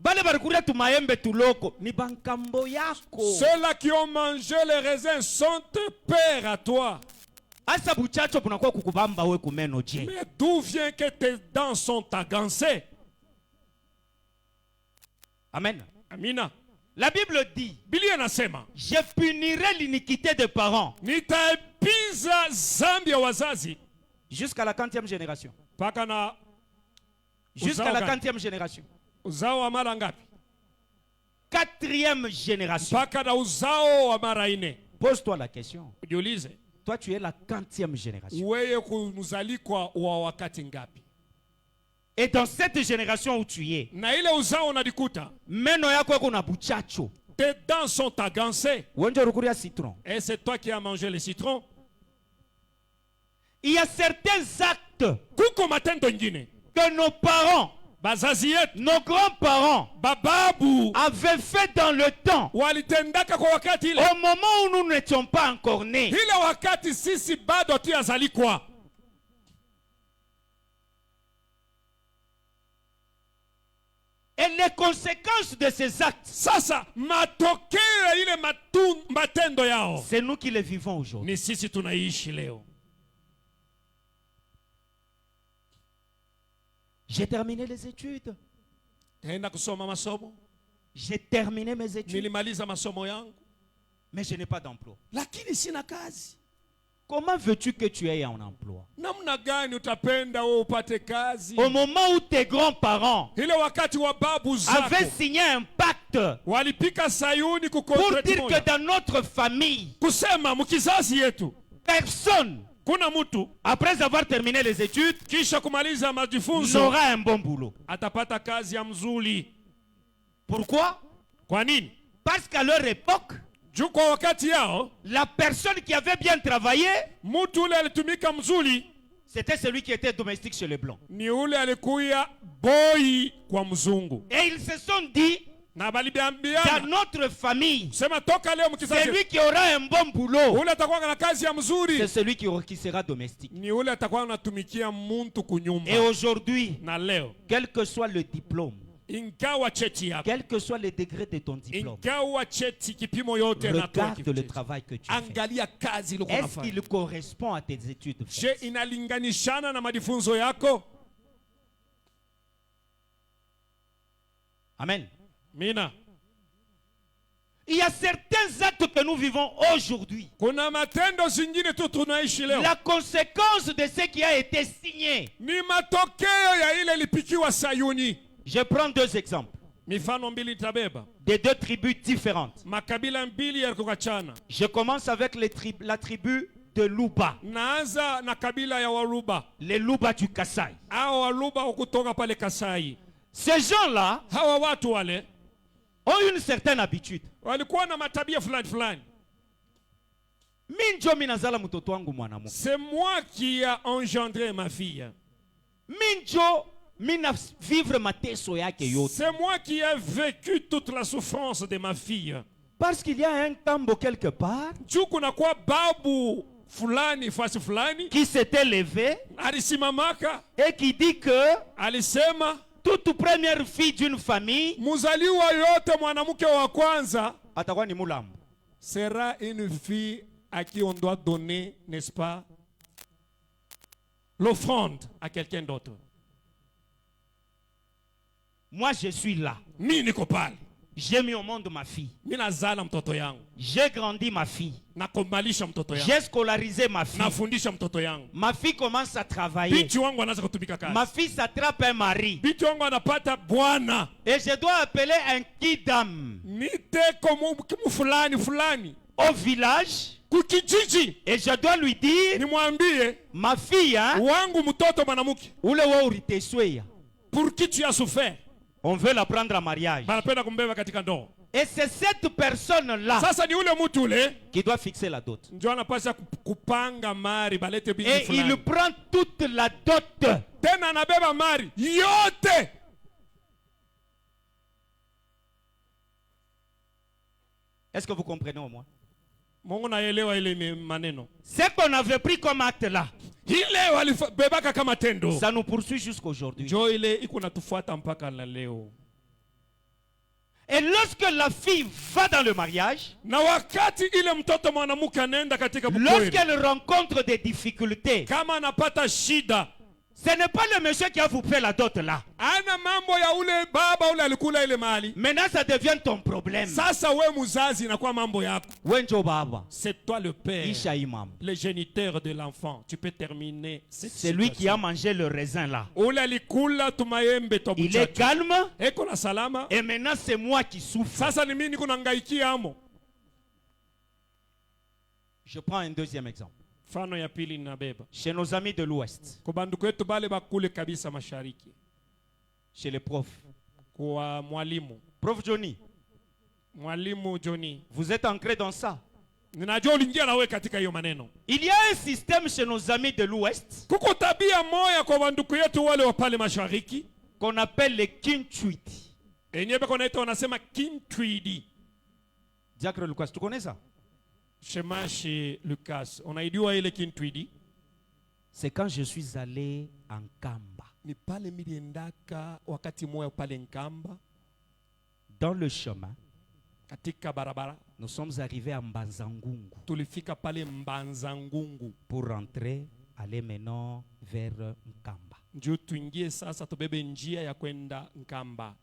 Bale barikuria tumaembe tuloko ni bankambo yako. Ceux-là qui ont mangé les raisins sont tes pères à toi. Asa buchacho bunakuwa kukubamba we kumeno je. Mais d'où vient que tes dents sont agancées? Amen. Amina. La Bible dit, Biblia inasema je punirai l'iniquité des parents nitaepiza zambi ya wazazi jusqu'à la 40e génération. mpaka na Jusqu'à Uzao la gani? 40e génération. uzao wa mara ngapi? 4e génération. Mpaka na uzao wa mara ine. Pose-toi la question. Jiulize, Toi, tu es la 40e génération. weye kuzalikwa wa wakati ngapi? Et dans cette génération où tu es, Na ile uzao unalikuta meno yako yako na buchacho. tes dents sont agancées. Wenjo rukuria citron. Et c'est toi qui as mangé le citron. Il y a certains actes Kuko matendo ingine que nos parents, bazazi yetu, nos grands-parents bababu avaient fait dans le temps. walitendaka kwa wakati ile, Au moment où nous n'étions pas encore nés. ile wakati sisi bado tuyazalikwa. Et les conséquences de ces actes, Sasa matokeo ya ile matendo yao c'est nous qui les vivons aujourd'hui. ni sisi tunaishi leo. J'ai terminé les études. Taenda kusoma masomo, J'ai terminé mes études. nilimaliza masomo yangu, Mais je n'ai pas d'emploi. lakini sina kazi. Comment veux-tu que tu aies un emploi? Namna gani utapenda wewe upate kazi? Au moment où tes grands-parents Ile wakati wa babu avaient zako signé un pacte walipika Sayuni pour kukontrati dire que moja, dans notre famille, kusema mkizazi yetu personne, kuna mtu après avoir terminé les études, kisha kumaliza majifunzo n'aura un bon boulot. atapata kazi ya mzuri. Pourquoi? Kwa nini? Parce qu'à leur époque, Juu kwa wakati yao la personne qui avait bien travaillé, mtu ule alitumika mzuri c'était celui qui était domestique chez les Blancs. ni ule alikuya boy kwa mzungu, Et ils se sont dit, na dans baliambiana notre famille, sema toka leo mkizazi celui qui aura un bon boulot, ule atakuwa na kazi ya c'est mzuri, celui qui sera domestique. ni ule atakuwa anatumikia muntu kunyumba. Et aujourd'hui, Na leo quel que soit le diplôme, ingawa cheti yako, quel que soit le degré de ton diplôme, ingawa cheti kipimo yote natoa regarde le kitu, travail que tu fais. angalia kazi ile Est-ce unafanya. qu'il correspond à tes études? Je, faites? inalinganishana na majifunzo yako? Amen. Mina, Il y a certains actes que nous vivons aujourd'hui. kuna matendo zingine tu tunaishi leo La conséquence de ce qui a été signé. ni matokeo ya ile ilipikiwa Sayuni. Je prends deux exemples Mifano mbili tabeba, de deux tribus différentes. makabila mbili yalikokachana. Je commence avec la tribu de Luba, Naanza na kabila ya Waluba, les Luba du Kasaï. hao Waluba wa kutoka pale Kasai. Ces gens-là Hawa watu wale ont une certaine habitude. walikuwa na matabia fulani fulani. Minjo minazala mtoto wangu mwanamuke. C'est moi qui a engendré ma fille. Minjo mina vivre mateso yake yote. C'est moi qui ai vécu toute la souffrance de ma fille. Parce qu'il y a un tambo quelque part Juu kuna kwa babu fulani fasi fulani qui s'était levé alisimamaka et qui dit que alisema toute première fille d'une famille muzaliwa yote mwanamke wa kwanza atakuwa ni mulambo. sera une fille à qui on doit donner, n'est-ce pas, l'offrande à quelqu'un d'autre. Moi je suis là. Mi niko pale. J'ai mis au monde ma fille. Mi nazala mtoto yangu. J'ai grandi ma fille. Nakomalisha mtoto yangu. J'ai scolarisé ma fille. Nafundisha mtoto yangu. Ma fille commence à travailler. Binti wangu anaanza kutumika kazi. Ma fille s'attrape un mari. Binti wangu anapata bwana. Et je dois appeler un kidam Niteko fulani fulani au village. Kukijiji. Et je dois lui dire, nimwambie ma fille, hein, wangu mtoto mwanamke. ule wa uritesweya. Pour qui tu as souffert? On veut la prendre en mariage. Banapenda kumbeba katika ndoa. Et c'est cette personne-là Sasa ni ule mtu ule qui doit fixer la dot. ndio anapaswa kupanga mari balete binti Et fulani. il prend toute la dot. Tena anabeba mari yote. Est-ce que vous comprenez au moins? Mungu naelewa ile maneno. Ce qu'on avait pris comme acte là, Ile walibebaka kama tendo. ça nous poursuit jusqu'aujourd'hui. Ndio ile iko natufuata mpaka na leo. Et lorsque la fille va dans le mariage, Na wakati ile mtoto mwanamke anaenda katika bukweli, lorsqu'elle rencontre des difficultés, kama anapata shida, ce n'est pas le monsieur qui a vous fait la dot là. ana mambo ya ule baba ule alikula ile mali. Maintenant ça devient ton problème. Sasa we muzazi inakuwa mambo yako. Wenjo baba, C'est toi le père, isha imam. le géniteur de l'enfant. Tu peux terminer cette C'est lui qui a situation. mangé le raisin là. Ule alikula tumayembe to Il est buchachu. calme Eko na salama. et maintenant c'est moi qui souffre. Sasa ni mimi niko nangaikia amo. Je prends un deuxième exemple. Fano ya pili ninabeba. Chez nos amis de l'Ouest, Kwa banduku wetu bale bakule kabisa mashariki. chez les profs. Kwa mwalimu. Prof Johnny, Mwalimu Johnny. vous êtes ancré dans ça. Ninajua uliingia na wewe katika hiyo maneno. Il y a un système chez nos amis de l'Ouest Kuko tabia moya kwa banduku yetu wale wa pale mashariki. qu'on appelle les Kintuiti. Enyewe bako naita wanasema kintwidi. Diacre Lucas, tu connais ça? Shemashi Lucas. Unaijua ile kintwidi? C'est quand je suis allé en Kamba. Ni pale miliendaka wakati moya pale Nkamba. Dans le chemin, Katika barabara. nous sommes arrivés à Mbanzangungu Tulifika pale Mbanzangungu. pour rentrer, aller maintenant vers Nkamba. Ndio tuingie sasa tubebe njia ya kwenda Nkamba.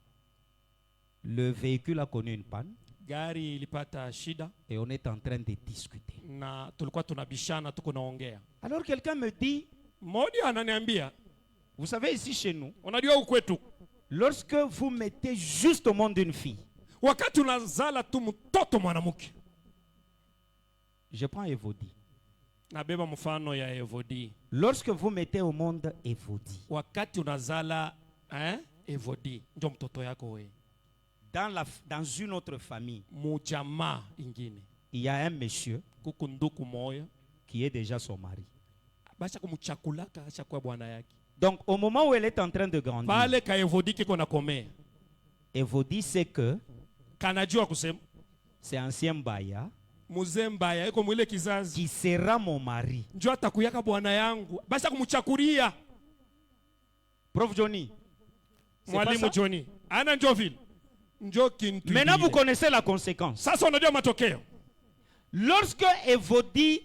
Le véhicule a connu une panne Gari ilipata shida et on est en train de discuter. na tulikuwa tunabishana tuko naongea. Alors quelqu'un me dit, Mmoja ananiambia, vous savez ici chez nous, unajua huku kwetu lorsque vous mettez juste au monde une fille, wakati unazala tu mtoto mwanamke. je prends Evodi. Nabeba mfano ya Evodi. Lorsque vous mettez au monde Evodi, Wakati unazala Evodi ndio mtoto yako wewe. dans une autre famille, Mujamaa ingine. il y a un monsieur Kuku nduku moya qui est déjà son mari. basha kumchakulaka acha kwa bwana yake. Donc au moment où elle est en train de grandir, Pale ka Evodi kiko na komea. Evodi sait que Kanajua kusema c'est ancien Baya mzee mbaya iko mwile kizazi. qui sera mon mari. Njoo atakuyaka bwana yangu. Basha kumchakulia. Prof Johnny, c'est pas Mwalimu ça? Johnny. Ana njoo vile. Njoo kintu. Maintenant vous connaissez la conséquence. Sasa unajua matokeo. Lorsque Evodi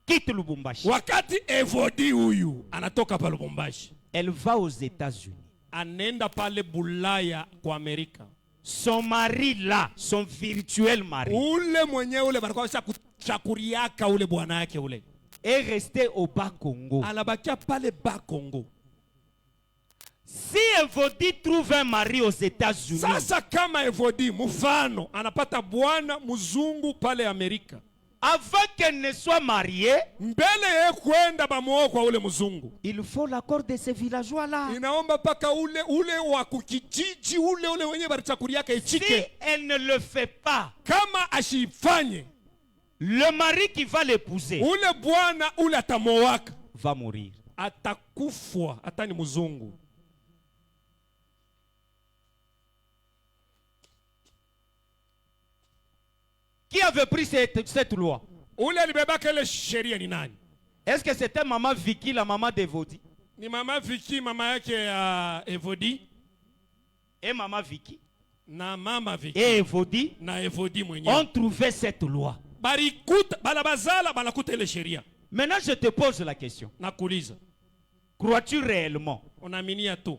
quitte Lubumbashi, Wakati Evodi huyu anatoka pale Lubumbashi, elle va aux États-Unis. anaenda pale Bulaya kwa Amerika. Son mari là, son virtuel mari, Ule mwenyewe ule baraka washa kuchakuriaka ule bwana yake ule. est resté au bas Congo. Anabakia pale ba Kongo. Si Evodi trouve un mari aux États-Unis, Sasa kama Evodi mfano anapata bwana mzungu pale Amerika, avant qu'elle ne soit mariée, mbele ye kwenda bamuoa kwa ule mzungu, il faut l'accord de ces villageois là. inaomba paka ule wa kukijiji ule wenye barichakuriaka Si ichike. elle ne le fait pas, Kama ashifanye, le mari qui va l'épouser ule bwana ule atamoaka, va mourir. atakufwa hata ni mzungu. Qui avait pris cette loi? Ule alibebaka ile sheria ni nani? Est-ce que c'était maman Vicky, la maman d'Evodi? Ni mama Vicky, mama yake ya Evodi. Et maman Vicky Na mama Vicky. et Evodi Na Evodi mwenyewe. ont trouvé cette loi. Barikuta, balabazala, banakuta ile sheria. Maintenant, je te pose la question. Nakuuliza. Crois-tu réellement Unaaminia tu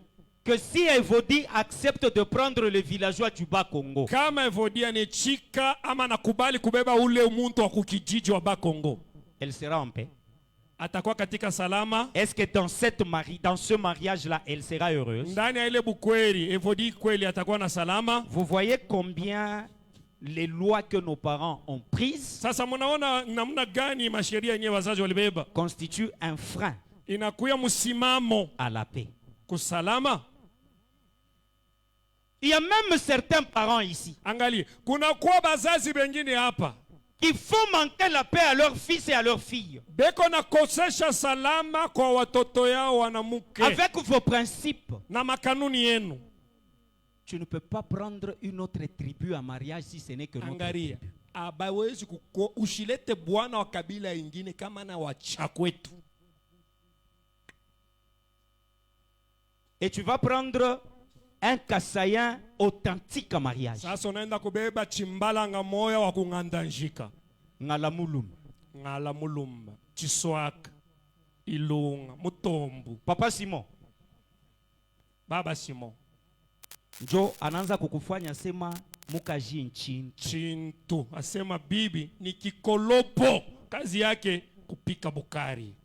que si Evodi accepte de prendre le villageois du Bas-Congo, kama Evodi anechika ama nakubali kubeba ule muntu wa kukijiji wa Bakongo, elle sera en paix? atakuwa katika salama? Est-ce que dans ce mariage-là, elle sera heureuse? Ndani ya ile bukweli, Evodi kweli atakuwa na salama? Vous voyez combien les lois que nos parents ont prises Sasa mnaona namna gani masheria yenyewe wazazi walibeba constituent un frein inakuya msimamo à la paix. kusalama. Il y a même certains parents ici Angalia, kuna kwa bazazi bengine hapa qui font manquer la paix à leurs fils et à leurs filles beko na kosesha salama kwa watoto yao wanamuke avec vos principes. na makanuni yenu. Tu ne peux pas prendre une autre tribu en mariage si ce n'est que notre Angalia, tribu. abawezi ushilete bwana wa kabila ingine kama na wachakwetu. Et tu vas prendre un Kassaïen authentique en mariage. Sasa unaenda kubeba chimbalanga moya wa kungandanjika. Ngalamulum. Ngala mulumba, chiswaka, ilunga, mutombu. Papa Simon, Baba Simon, njo anaanza kukufanya sema mukaji nchini. chintu asema bibi ni kikolopo, kazi yake kupika bukari.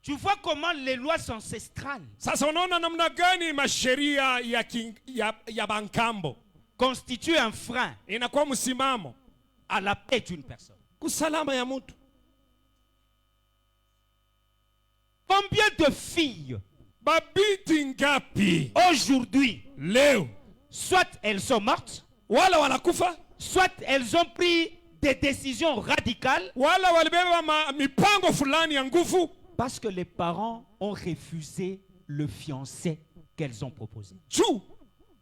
Tu vois comment les lois ancestrales Sasa unaona namna gani masheria ya bankambo constituent un frein inakuwa msimamo à la paix d'une personne. kusalama ya mtu. Combien de filles Babiti ngapi aujourd'hui, leo soit elles sont mortes, wala wanakufa soit elles ont pris des décisions radicales wala walibeba mipango fulani ya nguvu parce que les parents ont refusé le fiancé qu'elles ont proposé. juu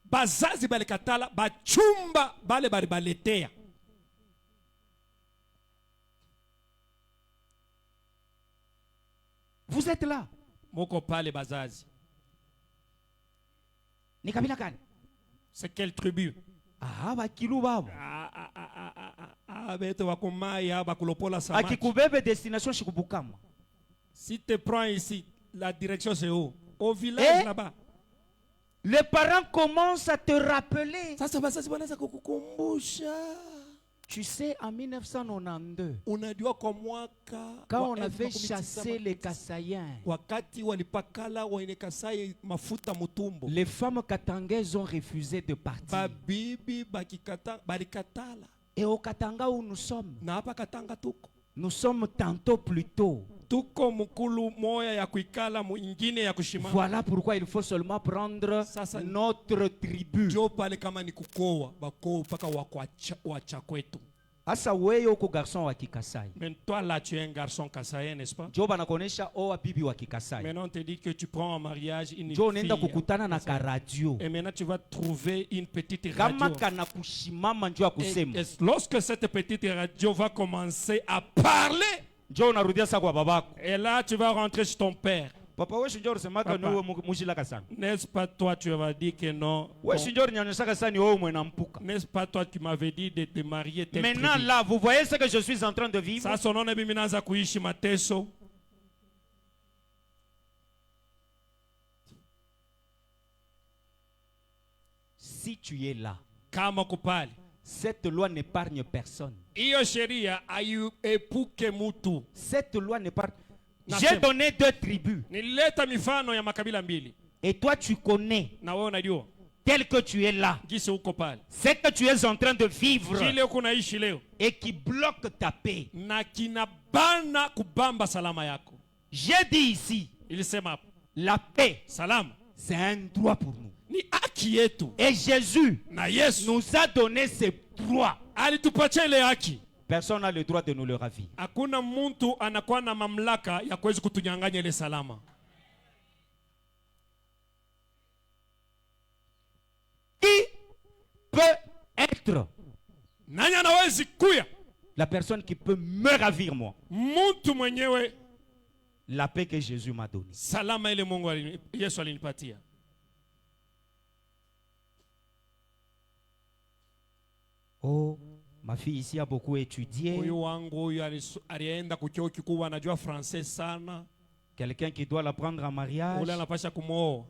bazazi balikatala bachumba bale balibaletea. Vous êtes là. Moko pale bazazi, Ni kabila gani? c'est quelle tribu? Ah, bakilu babo. Beto wakumaya bakulopola samaki. Akikubebe destination shikubukamwa. Si te prends ici, la direction c'est où? Au village Eh? là-bas. Les parents commencent à te rappeler. Sasa bazazi wanaweza kukukumbusha. Tu sais, en 1992, Unajua kwa mwaka quand wa on avait 1997, chassé les Kassaïens, wakati walipakala waine Kasai mafuta mutumbo, les femmes katangaises ont refusé de partir. babibi balikatala. Et au Katanga où nous sommes, Na hapa Katanga nous sommes tantôt plus tôt. tuko mukulu moya ya kuikala mwingine ya kushimama. Voilà pourquoi il faut seulement prendre Sasa- notre tribu. Ndio pale kama ni kukoa bakoo paka wacha kwetu. Asa wewe uko garçon wa Kikasai. Mais toi là tu es un garçon kasaïen, n'est-ce pas? Jo banakonesha oa bibi wa Kikasai. Maintenant on te dit que tu prends en mariage une Jo nenda fille. kukutana na ka radio. Et maintenant tu vas trouver une petite Kama radio. kana kushimama njoo kusema. Et lorsque cette petite radio va commencer à parler, Jo unarudia sa kwa babako. et là tu vas rentrer chez ton père. Papa wewe shinjoro sema Papa. ka no mujila kasanga. N'est-ce pas toi tu vas dire que non? Wewe Bon, shinjoro nyanyosha kasani wewe mwana mpuka. n'est-ce pas toi qui m'avais dit de te marier tel Maintenant tribu? là, vous voyez ce que je suis en train de vivre. Sasa unaona mimi naanza kuishi mateso. Si tu es là, Kama kupali. cette loi n'épargne personne. Hiyo sheria haiepuke mutu. Cette loi n'épargne. Nasema. J'ai donné 2 tribus. Nilileta mifano ya makabila mbili. Et toi, tu connais, Na wewe unajua tel que tu es là, gisi uko pale. ce que tu es en train de vivre Kile uko naishi leo et qui bloque ta paix. na kinabana kubamba salama yako. J'ai dit ici, Ilisema hapo, la paix, salama c'est un droit pour nous. ni haki yetu. Et Jésus Na Yesu nous a donné ce droit. alitupatia ile haki. Personne n'a le droit de nous le ravir. Hakuna mtu anakuwa na mamlaka ya kuweza kutunyang'anya ile salama. Qui peut être Nani anawezi kuya? La personne qui peut me ravir moi. Muntu mwenyewe La paix que Jésus m'a donnée. salama ile Mungu Yesu alinipatia. Oh, ma fille ici a beaucoup étudié. Huyu wangu huyu alienda kuchuo kikubwa, anajua français sana. Quelqu'un qui doit la prendre en mariage, Ule anapasha kumooa.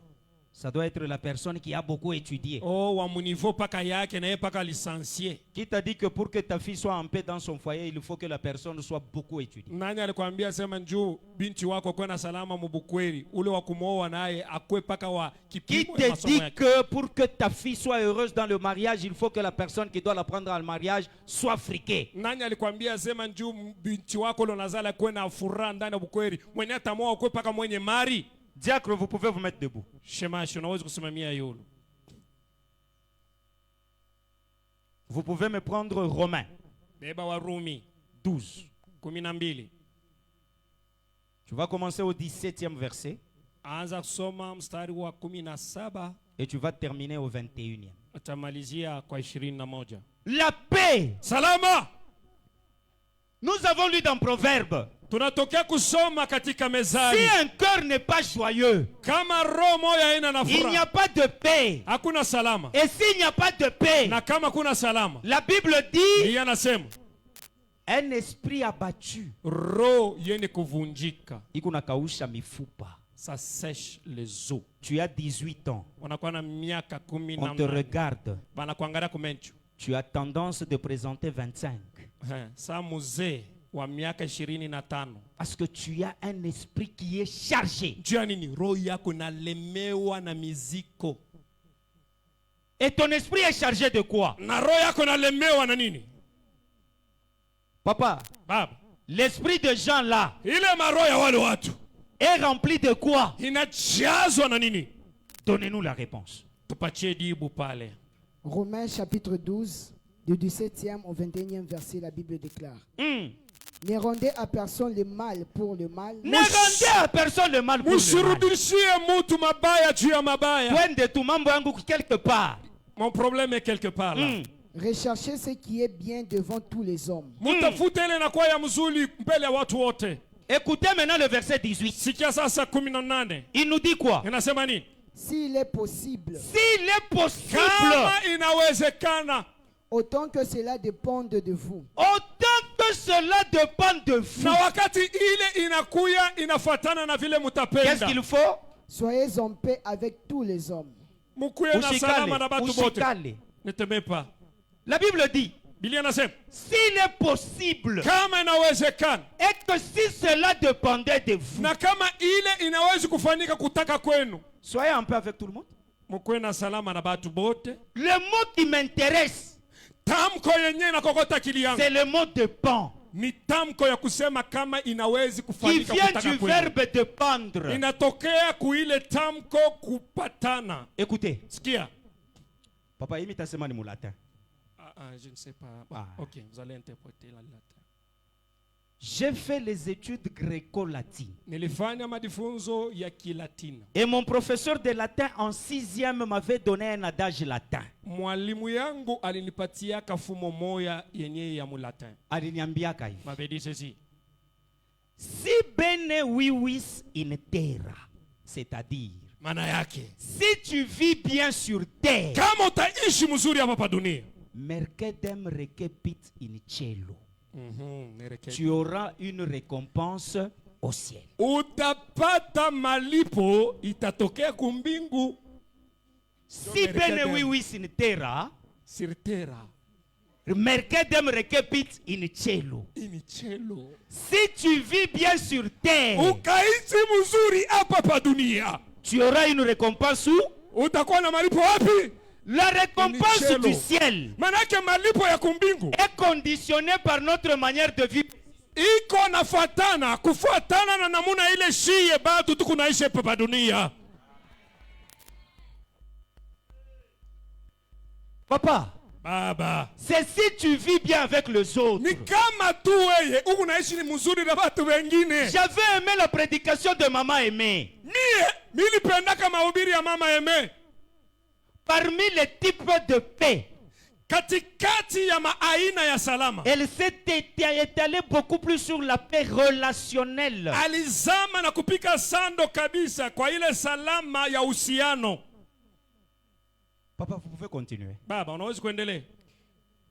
ça doit être la personne qui a beaucoup étudié. Oh, wa muniveau paka yake na yeye paka licencié. Qui t'a dit que pour que ta fille soit en paix dans son foyer, il faut que la personne soit beaucoup étudiée? Nani alikwambia sema njoo binti wako kwenda salama mubukweli? Ule wa kumooa naye akwe paka wa Qui kipimo te masomo dit yake. que pour que ta fille soit heureuse dans le mariage, il faut que la personne qui doit la prendre en mariage soit friquée? Nani alikwambia sema njoo binti wako lo nazala kwenda furaha ndani ya bukweli? Mwenye atamoa akwe paka mwenye mari. Diacre, vous pouvez vous mettre debout. Shemashi unaweza kusimamia yulu. Vous pouvez me prendre Romains Beba Warumi 12. 12. Tu vas commencer au 17e verset Anza kusoma mstari wa 17 et tu vas terminer au 21e. utamalizia kwa 21. La paix. Salama. Nous avons lu dans Proverbes. Tunatokea kusoma katika Si Mezali. un cœur n'est pas joyeux, Kama roho moja haina na il n'y furaha, a pas de paix. hakuna salama. Et s'il n'y a pas de paix, Na kama kuna salama, la Bible dit Biblia anasema un esprit abattu roho yenye kuvunjika iko nakausha mifupa. ça sèche les os. Tu as 18 ans, Unakuwa na miaka on te 18, regarde, banakuangalia kumencho. tu as tendance de présenter 25 Saa mzee wa miaka 25, parce que tu as un esprit qui est chargé. jua nini? Roho yako nalemewa na miziko. Et ton esprit est chargé de quoi? Na roho yako nalemewa na nini? Papa, Baba, l'esprit de gens là ile maroho ya wale watu est rempli de quoi? inajazwa na nini? Donnez-nous la réponse. Tupatie jibu pale. Romains chapitre 12, du 17e au 21e verset, la Bible déclare: Ne rendez à personne le mal pour le mal. Ne rendez à personne le mal pour le mal. Musirudishie mtu mabaya juu ya mabaya. Point de tout mambo yangu quelque part. Mon problème est quelque part là. Recherchez ce qui est bien devant tous les hommes. Mutafute ile inakuwa ya mzuri mbele ya watu wote. Écoutez maintenant le verset 18. Sikia sasa 18. Il nous dit quoi? Inasema nini? S'il est possible, S'il est possible, Kama inawezekana, autant que cela dépende de vous, autant que cela dépend de vous, na wakati ile inakuya inafuatana na vile qu'est-ce mutapenda. qu'il faut? soyez en paix avec tous les hommes. Mukuye na salama na batu bote. Ushikale. Ne t'aimez pas. La Bible dit, Biblia inasema s'il est possible, kama inawezekana, et que si cela dépendait de vous, na kama ile inawezi kufanyika kutaka kwenu, soyez en paix avec tout le monde. mukuye na salama na batu bote. Le mot qui m'intéresse, Tamko yenyewe inakokota akili yangu c'est le mot dépend, ni tamko ya kusema kama inawezi qui kufanyika vient kutaka du kwenu. verbe dépendre. Inatokea kuile tamko kupatana. Écoutez, Sikia. papa, imitasema ni mulatin. Je ne sais pas. Bon, Ah. ok, vous allez interpréter la latin. J'ai fait les études gréco-latines. Nilifanya majifunzo ya Kilatino. Et mon professeur de latin en 6e m'avait donné un adage latin. Mwalimu yangu alinipatia kafumo moya yenye ya mulatin. Aliniambiaka hivi. Mabedi ceci. Si bene vivis in terra, c'est-à-dire, Maana yake, si tu vis bien sur terre, kama utaishi mzuri hapa pa dunia, mercedem recepit in cielo, Nereke. tu auras une récompense au ciel. Utapata malipo itatokea kumbingu. Si bene vivis in terra, Sirtera. mercedem recepit in cielo. Inichelo. Si tu vis bien sur terre, Ukaishi mzuri hapa pa dunia, tu auras une récompense où? utakuwa na malipo wapi? La récompense Cielo. du ciel Manake malipo ya kumbingu est conditionnée par notre manière de vivre. iko nafuatana kufuatana na namuna ile shie bado tukunaishi hapa pa dunia. Papa, Baba, c'est si tu vis bien avec les autres. ni kama tu weye uku naishi ni mzuri na watu wengine. J'avais aimé la prédication de Maman Aimée. Mie nilipendaka mahubiri ya mama Eme. Parmi les types de paix katikati ya maaina ya salama. Elle s'est étalée beaucoup plus sur la paix relationnelle. Alizama na kupika sando kabisa kwa ile salama ya uhusiano. Papa, vous pouvez continuer. Baba, unaweza kuendelea.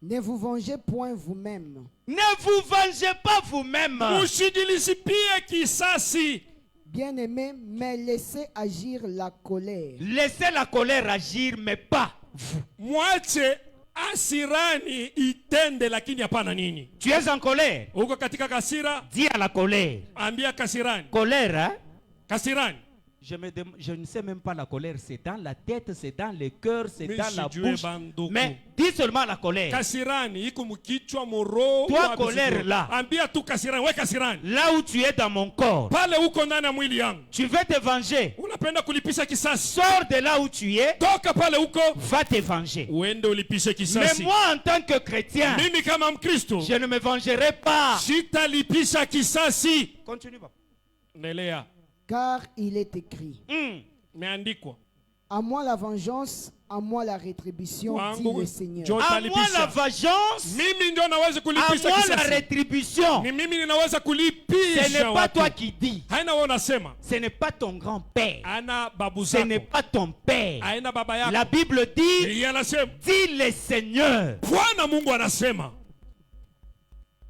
Ne vous vengez point vous-même. Ne vous vengez pas vous-même. Musijilipie kisasi. Bien-aimés, mais laissez agir la colère. Laissez la colère agir, mais pas vous. Mwache asirani itende lakini hapana nini. Tu es en colère. Uko katika kasira, Dis à la colère. ambia kasirani. Colère, hein? Kasirani. Je ne sais même pas la colère. C'est dans la tête, c'est dans le cœur, c'est Mais dans si la Dieu est bouche. banduku. Mais dis seulement la colère. Kasirani iko mkichwa moro. Toi, colère là. Ambia tu kasirani, we kasirani. Là où tu es dans mon corps, Pale uko ndani ya mwili yangu. tu veux te venger. Unapenda kulipisha kisasi. Sors de là où tu es, Toka pale uko. va te venger. Uende ulipishe Mais kisasi. moi, en tant que chrétien, Mimi kama Mkristo, je ne me vengerai pas. sitalipisha kisasi. Continue, papa. Nelea. Car il est écrit, Meandikwa. à moi la vengeance, à moi la rétribution, dit Wangu le Seigneur. jo- À moi la Utalipisha. vengeance, Mimi ndio naweza à kulipisha moi la kisasi. rétribution. Ni mimi ninaweza Ce kulipisha n'est pas watu. toi qui dis. Haina wewe unasema. Ce n'est pas ton grand-père. Ana babu Ce n'est zako. pas ton père. Haina baba yako. La Bible dit, Yeye anasema. dit le Seigneur. Bwana Mungu anasema.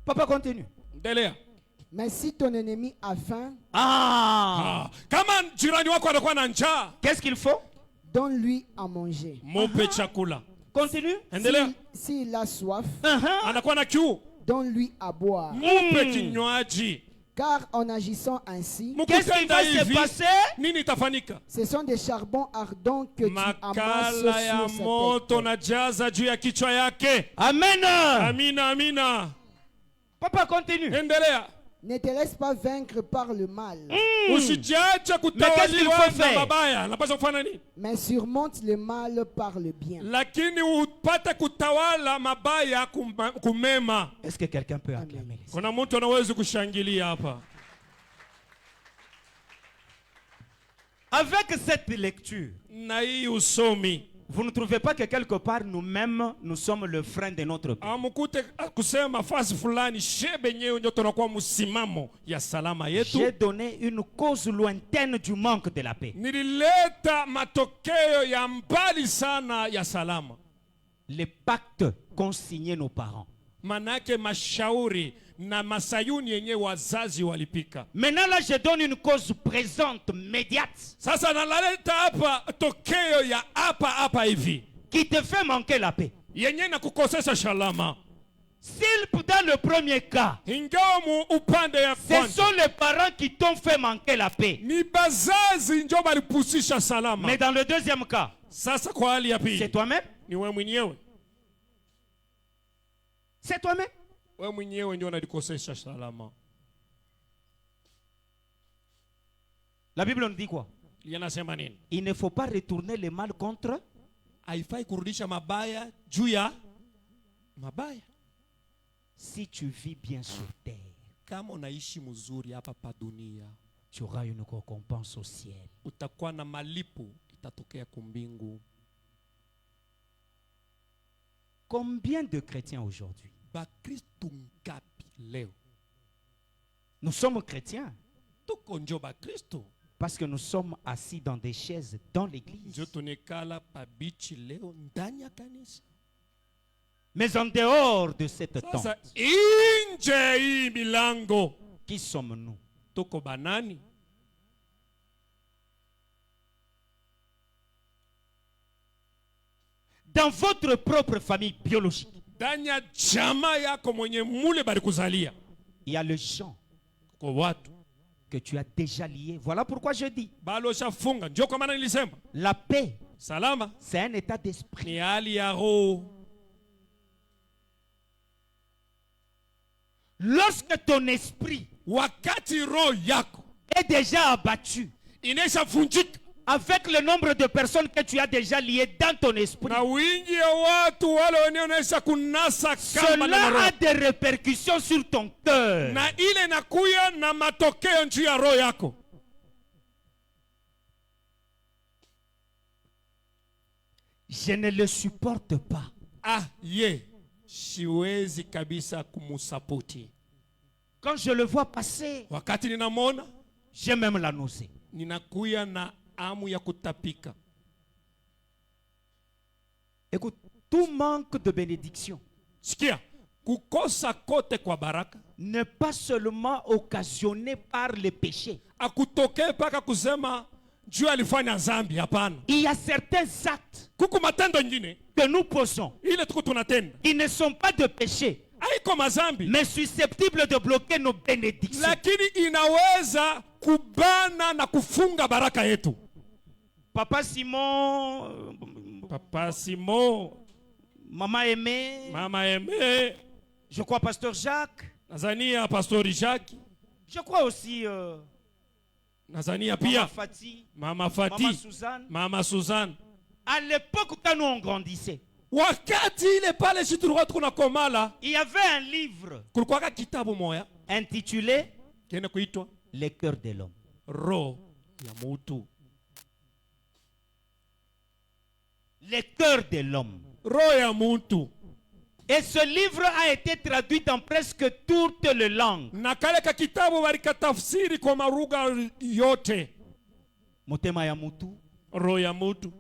Papa, continue. Endelea. Mais si ton ennemi a faim, Ah, Kama jirani wako anakuwa na njaa, qu'est-ce qu'il faut? donne-lui à manger. mupe chakula. Continue. Endelea. S'il a soif, Anakuwa na kiu, donne-lui à boire. mupe kinywaji. Car en agissant ainsi, Qu'est-ce qui Mkutenda va se hivi, passer? nini itafanyika? ce sont des charbons ardents que tu amasses Makala ya sur sa moto tête. na jaza juu ya kichwa yake. Amen. Amina, amina. Papa, continue. Endelea. Ne te laisse pas vaincre par le mal, Usijiache Mais qu'est-ce qu'il kutawaliwa faut na faire? mabaya. Napaswa kufanya nini? mais surmonte le mal par le bien. Lakini upate kutawala mabaya kumema. Est-ce que quelqu'un peut acclamer les Kuna mtu anaweza kushangilia hapa. Avec cette lecture, Na hii usomi. vous ne trouvez pas que quelque part nous-mêmes, nous sommes le frein de notre paix? Amukute kusema fasi fulani shebe nyewe ndio tunakuwa msimamo ya salama yetu. J'ai donné une cause lointaine du manque de la paix. Nilileta matokeo ya mbali sana ya salama. Les pactes qu'ont signés nos parents. Manake mashauri na masayuni yenye wazazi walipika. Maintenant là, je donne une cause présente, médiate, Sasa naleta hapa tokeo ya hapa hivi qui te fait manquer la paix. yenye na kukosesha shalama. S'il, dans le premier cas, Ingawa upande ya ce kwanza sont les parents qui t'ont fait manquer la paix. ni bazazi njo balipusisha salama. Mais dans le deuxième cas, Sasa kwa hali ya c'est pili toi-même. ni wewe mwenyewe. C'est toi-même. Wewe mwenyewe ndio unalikosesha salama. La Bible nous dit quoi? Yanasema nini? Il ne faut pas retourner le mal contre. Haifai kurudisha mabaya juu ya mabaya. Si tu vis bien sur terre, Kama unaishi mzuri hapa pa dunia, tu auras une récompense au ciel. utakuwa na malipo itatokea kumbingu. Combien de chrétiens aujourd'hui? Bakristu ngapi leo? Nous sommes chrétiens Tuko njo Bakristu. parce que nous sommes assis dans des chaises dans l'église. Njo tunekala pa bichi leo ndani ya kanisa. Mais en dehors de cette Sasa tente, inje hii milango qui sommes-nous? tuko banani? Dans votre propre famille biologique, Ndani ya jamaa yako mwenye mule balikuzalia. il y a les gens Kwa watu que tu as déjà liés. Voilà pourquoi je dis, balo shafunga. Njo kwa maana nilisema la paix, salama c'est un état d'esprit. ni hali ya roho. Lorsque ton esprit Wakati roho yako est déjà abattu inaisha vunjika avec le nombre de personnes que tu as déjà liées dans ton esprit, na wingi ya watu wale wenye unaisha kunasa kamba na cela roho, a des répercussions sur ton cœur. na ile nakuya na matokeo juu ya roho yako. Je ne le supporte pas. ye siwezi kabisa kumusapoti. Quand je le vois passer, Wakati ninamwona j'ai même la nausée. ninakuya na amu ya kutapika. Écoute, tout manque de bénédiction Sikia, kukosa kote kwa baraka n'est pas seulement occasionné par les péchés. akutokee paka kusema juu alifanya zambi. Hapana, Il y a certains actes kuku matendo nyingine que nous posons ile tuko tunatenda qui ne sont pas de péché, haiko mazambi, mais susceptibles de bloquer nos bénédictions. lakini inaweza kubana na kufunga baraka yetu. Papa Simon, Papa Simon, Maman Aimée, Mama Aimée, je crois Pasteur Jacques, Nazania Pastor Jacques, je crois aussi Nazania Maman pia Fati, Mama Maman Fati, Suzanne. Mama Suzanne. À l'époque quand nous on grandissait, Wakati ile pale shi tulikuwa tunakomala, il y avait un livre kulikuwa kitabu moya intitulé kene kuitwa Les cœurs de l'homme. Roho ya Mutu. Les cœurs de l'homme. Roho ya Mutu. Et ce livre a été traduit dans presque toutes les langues. Na kale ka kitabu walikatafsiri kwa marugha yote. Motema ya mutu, Roho ya Mutu,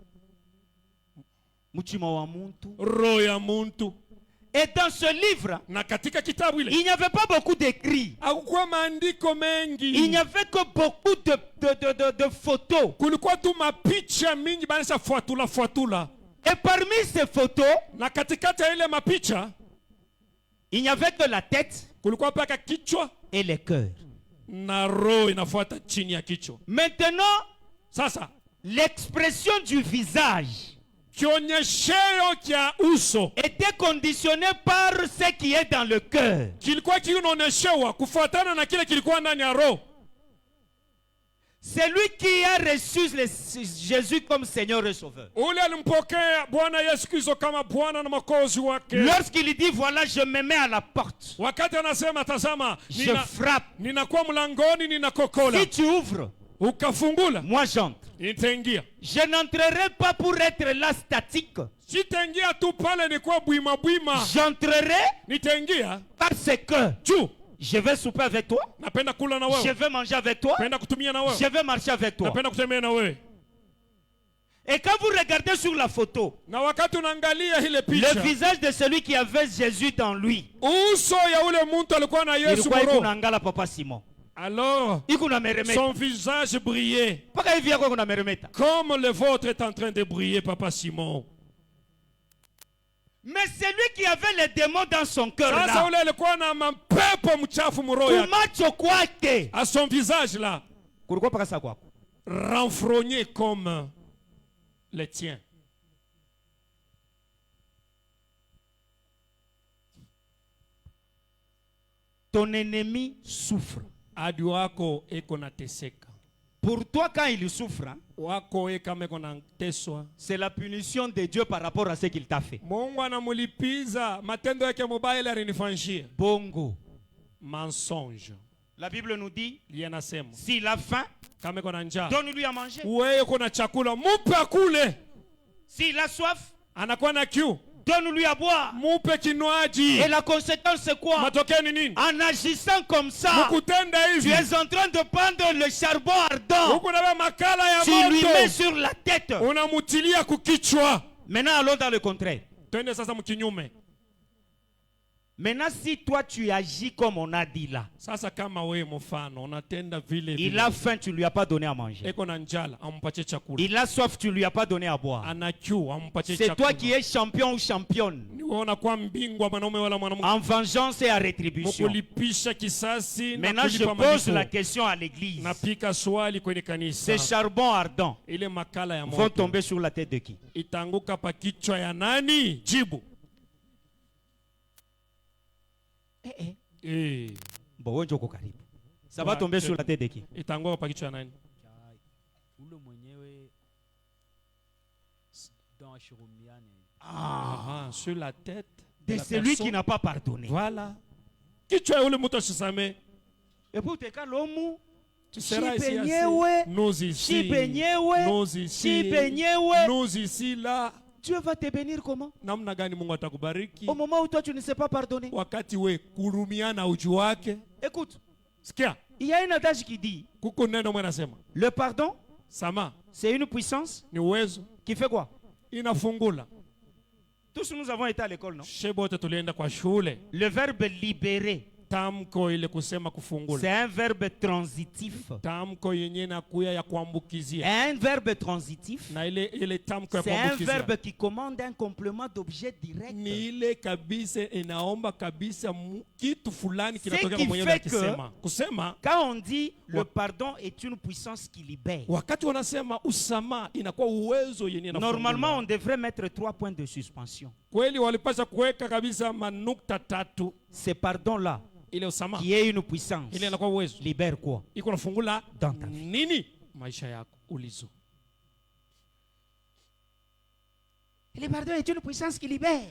mutima wa muntu. Roho ya Muntu. Et dans ce livre, Na katika kitabu ile il n'y avait pas beaucoup d'écrits. hakukuwa maandiko mengi. Il n'y avait que beaucoup de photos. Kulikuwa tu mapicha mingi banisha fuatula. Et parmi ces photos, Na katikati ya ile mapicha il n'y avait que la tête kulikuwa paka kichwa et les cœurs. na roho inafuata chini ya kichwa. Maintenant, Sasa l'expression du visage kionyesheo kya uso était conditionnée par ce qui est dans le cœur. kilikuwa kinaonyeshewa kufuatana na kile kilikuwa ndani ya roho. Celui qui a reçu Jésus comme Seigneur et Sauveur. Ule alimpokea Bwana Yesu Kristo kama Bwana na Mwokozi wake. Lorsqu'il dit voilà, je me mets à la porte, Wakati anasema tazama, je frappe. ninakuwa mlangoni, ninakokola. Si tu ouvres, Ukafungula, moi j'entre. nitaingia. Je n'entrerai pas pour être là statique. Sitaingia tu pale nikuwa bwima. J'entrerai Nitaingia parce que juu je vais souper avec toi, napenda kula na je wewe, vais manger avec toi, napenda kutumia na wewe, je vais marcher avec toi. napenda kutembea na wewe. Et quand vous regardez sur la photo, Na wakati unaangalia ile le picha, visage de celui qui avait Jésus dans lui, uso ya ule mtu alikuwa na Yesu ilikuwa iko moro. naangala Papa Simon. Alors, Iko na meremeta. son visage brillait Paka hivi yako iko na meremeta. comme le vôtre est en train de briller, Papa Simon. Mais celui qui avait les démons dans son cœur Sasa là, ule alikuwa na mapepo mchafu mroho yake. kumacho kwake À son visage là, kulikuwa paka sa kwako. renfrogné comme le tien. Ton ennemi souffre. Adui wako eko nateseka. Pour toi, quand il souffre, hein, Wako kama eko nateswa. c'est la punition de Dieu par rapport à ce qu'il t'a fait. Mungu anamulipiza matendo yake mabaya ile alinifanyia. Bongo. Mensonge. La Bible nous dit, Yanasema s'il a faim, kama eko na njaa, donne-lui à manger. wewe kuna chakula, mupe akule. S'il a soif, Anakuwa na kiu, donne-lui à boire. mupe kinywaji. Et la conséquence, c'est quoi? Matokeo ni nini? En agissant comme ça, Mukutenda tu hivi, es en train de prendre le charbon ardent. huku na makala ya Tu lui mets moto sur la tête. unamutilia kukichwa. Maintenant, allons dans le contraire. Twende sasa mkinyume. Maintenant, si toi tu agis comme on a dit là, Sasa kama wewe mfano unatenda vile il vile, a faim, tu lui as pas donné à manger. eko na njala ampatie chakula, Il a soif, tu lui as pas donné à boire. ana kiu ampatie C'est chakula. toi qui es champion ou championne Ni wewe unakuwa mbingwa mwanaume wala mwanamke, en vengeance et à rétribution. mkulipisha kisasi na Maintenant, je kulipa pose la malipo. question à l'église. Napika swali kwenye kanisa, Ces charbons ardents ile makala ya vont moto tomber sur la tête de qui? itanguka pa kichwa ya nani? Jibu. Bon, on joko karibu. Ça va Ouais, tomber c'est- sur la tête de qui? Itanguka pa kichwa ya nani? ule mwenyewe dans Shirumiane. Ah, sur la tête De la celui personne. qui n'a pas pardonné. Voilà. Kichwa ya ule mtu ashisamee. Et pour te cas, l'homme, Tu seras ici Shipenyewe, assis. Nous ici. Shipenyewe, Nous ici. Shipenyewe. Nous ici là. Dieu va te bénir comment? Namna gani Mungu atakubariki Au moment où toi tu ne sais pas pardonner. wakati we kurumiana uju wake? Écoute, Sikia, il y a un adage qui dit kuko neno mwe nasema le pardon, sama c'est une puissance ni uwezo qui fait quoi? inafungula. Tous nous avons été à l'école, non? Shebote tulienda kwa shule. Le verbe libérer, Tamko ile kusema c'est kufungula, un verbe transitif. tamko yenye nakuya ya kuambukizia, Un verbe transitif, na ile tamko ya c'est un kuambukizia verbe qui commande un complément d'objet direct. ni ile kabisa inaomba kabisa kitu fulani kinatokea qui kwa mwenyewe fait que- akisema. Kusema Quand on dit le Ouais. pardon est une puissance qui libère, wakati wanasema usama inakuwa uwezo yenye inafungula. normalement on devrait mettre 3 points de suspension. Kweli walipasha kuweka kabisa manukta tatu. Ce pardon-là, Ile usama qui est une puissance, ile inakuwa uwezo libère quoi? iko nafungula Dans ta vie. nini maisha yako ulizo. Le pardon est une puissance qui libère.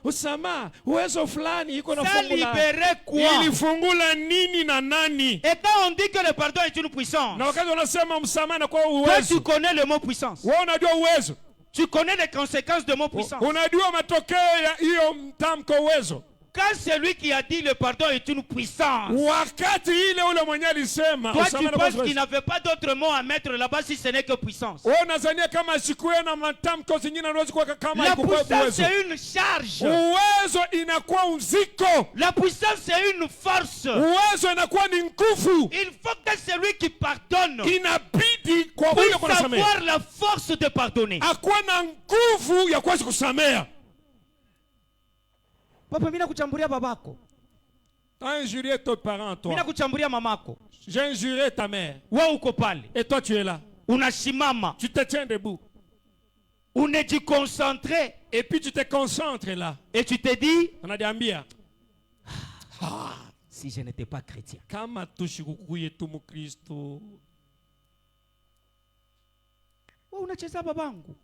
Usama uwezo fulani iko Ça nafungula. libérait quoi? Ilifungula nini na nani? Et quand on dit que le pardon est une puissance, Na wakati wanasema msamaha inakuwa toi tu uwezo, connais le mot puissance. wewe unajua uwezo, Tu connais les conséquences de mot puissance. unajua matokeo ya hiyo mtamko uwezo. Quand celui qui a dit le pardon est une puissance, Wakati ile ule mwenye alisema toi usamaha tu inakuwa penses qu'il uwezo, n'avait pas d'autre mot à mettre là-bas si ce n'est que puissance. wewe unazania kama sikuwe na matamko zingine unaweza kuweka kama La ikuwa puissance uwezo. c'est une charge. Uwezo inakuwa uziko, La puissance c'est une force. uwezo inakuwa ni nguvu. Il faut que celui qui pardonne Inabidi kwa huyo puisse kunasamea avoir la force de pardonner. akuwa na nguvu ya kuweza kusamea. Papa, mimi nakuchambulia babako. T'as injurié ton parent, Mimi toi. nakuchambulia mamako. J'ai injurié ta mère. Wewe uko pale. Et toi, tu es là. Unasimama. Tu te tiens debout. Unajiconcentre Et puis tu te concentres là. et tu te dis Unadiambia, si je n'étais pas chrétien. kama tushikukuye tu Mkristo. Wewe unacheza babangu.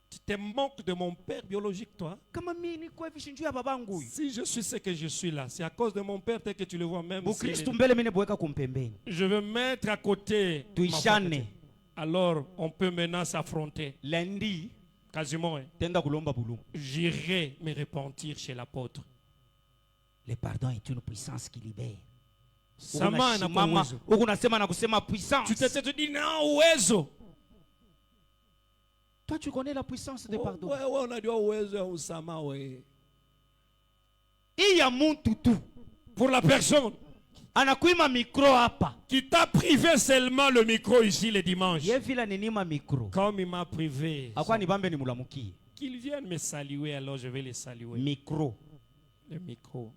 Tu te moques de mon père biologique, toi. Kama mimi niko hivi shinjuu ya babangu huyu. Si je suis ce que je suis là, c'est à cause de mon père tel que tu le vois même. Bukristo mbele mimi nibweka kumpembeni. Je vais mettre à côté. ma Tuishane. foi. Alors, on peut maintenant s'affronter. Lundi Quasiment, tenda kulomba bulungu. j'irai me repentir chez l'apôtre. Le pardon est une puissance qui libère. Sama na Mama, uwezo. huko nasema na kusema puissance. Tu dis non, uwezo. Toi tu connais la puissance de pardon. Wewe unajua uwezo ya usamaha wewe. Il y a mtu tu Pour la personne anakuima micro hapa. qui t'a privé seulement le micro ici le dimanche. Ye vila ninima micro. Comme il m'a privé, Akwa nibambe nimulamukie. qu'il vienne me saluer, alors je vais les saluer. Micro. Le micro.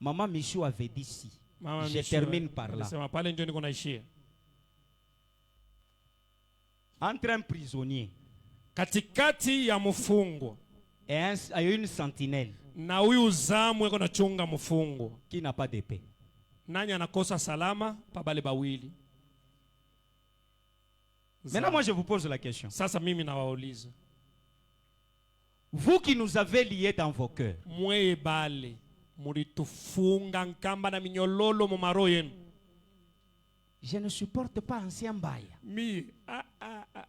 Maman Michou avait dit si. Mama Je Michu, termine par là. alisema pale ndio niko naishia. Entre un prisonnier Katikati ya mfungwa et une sentinelle na huyu zamu eko nachunga mfungwa, qui n'a pas d'épée. nani anakosa salama? Pabale bawili. Maintenant, moi, je vous pose la question. Sasa mimi nawauliza, Vous qui nous avez liés dans vos cœurs, mweye bale mulitufunga nkamba na minyololo mu maro yenu. je ne supporte pas ancien Mbaya.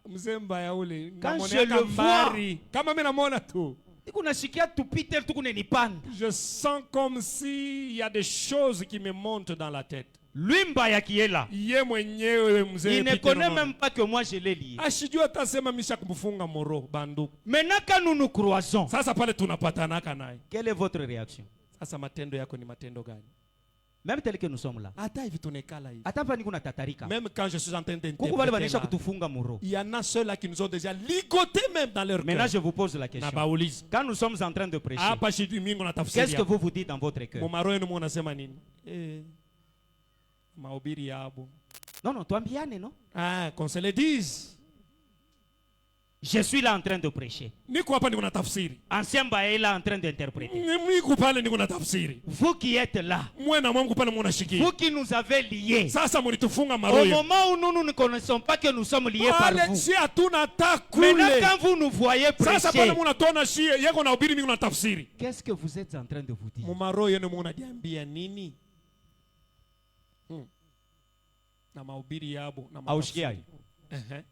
Mzee mbaya ule Quand namwonea je le kambari. Kama mimi namwona tu, Niko nasikia tupite tu kunenipanda. je sens comme si il y a des choses qui me montent dans la tête. Lui Mbaya qui est là, Ye mwenyewe mzee il ne Peter connaît Nono. même pas que moi je l'ai lié. Ashijua atasema misha kumfunga moro banduku. Maintenant, quand nous nous croisons, Sasa pale tunapatanaka naye. quelle est votre réaction? Sasa matendo yako ni matendo gani? Même tel que nous sommes là. Hata hivi tunekala hivi. Hata hapa niko na tatarika. Même quand je suis en train Kuku wale banisha d'interpréter là, kutufunga muro. il y en a ceux-là qui nous ont déjà ligoté même dans leur Maintenant, cœur. je vous pose la Na question. bauliza. Quand nous sommes en train de prêcher, Hapa shidi mingi na tafsiri. qu'est-ce que vous vous dites dans votre cœur? Mumaro yenu munasema nini? Mahubiri yabo. Non, non, tuambiane, non? Qu'on se le dise. Je suis là en train de prêcher. Niko hapa niko na tafsiri. Ancien Mbaya est là en train d'interpréter. Niko pale niko na tafsiri. Vous qui êtes là, Mwe na Mungu pale munashikia. vous qui nous avez liés, Sasa mulitufunga maro au yenu. moment où nous ne connaissons pas que nous sommes liés par Pale vous. si hatuna ta Maintenant, kule. quand vous nous voyez Sasa prêcher, pale munatona shie yeko na ubiri mingi na tafsiri. qu'est-ce que vous êtes en train de vous dire? Mumaro yenu munadiambia nini? na mahubiri yabo na Aushkiai. Ehe.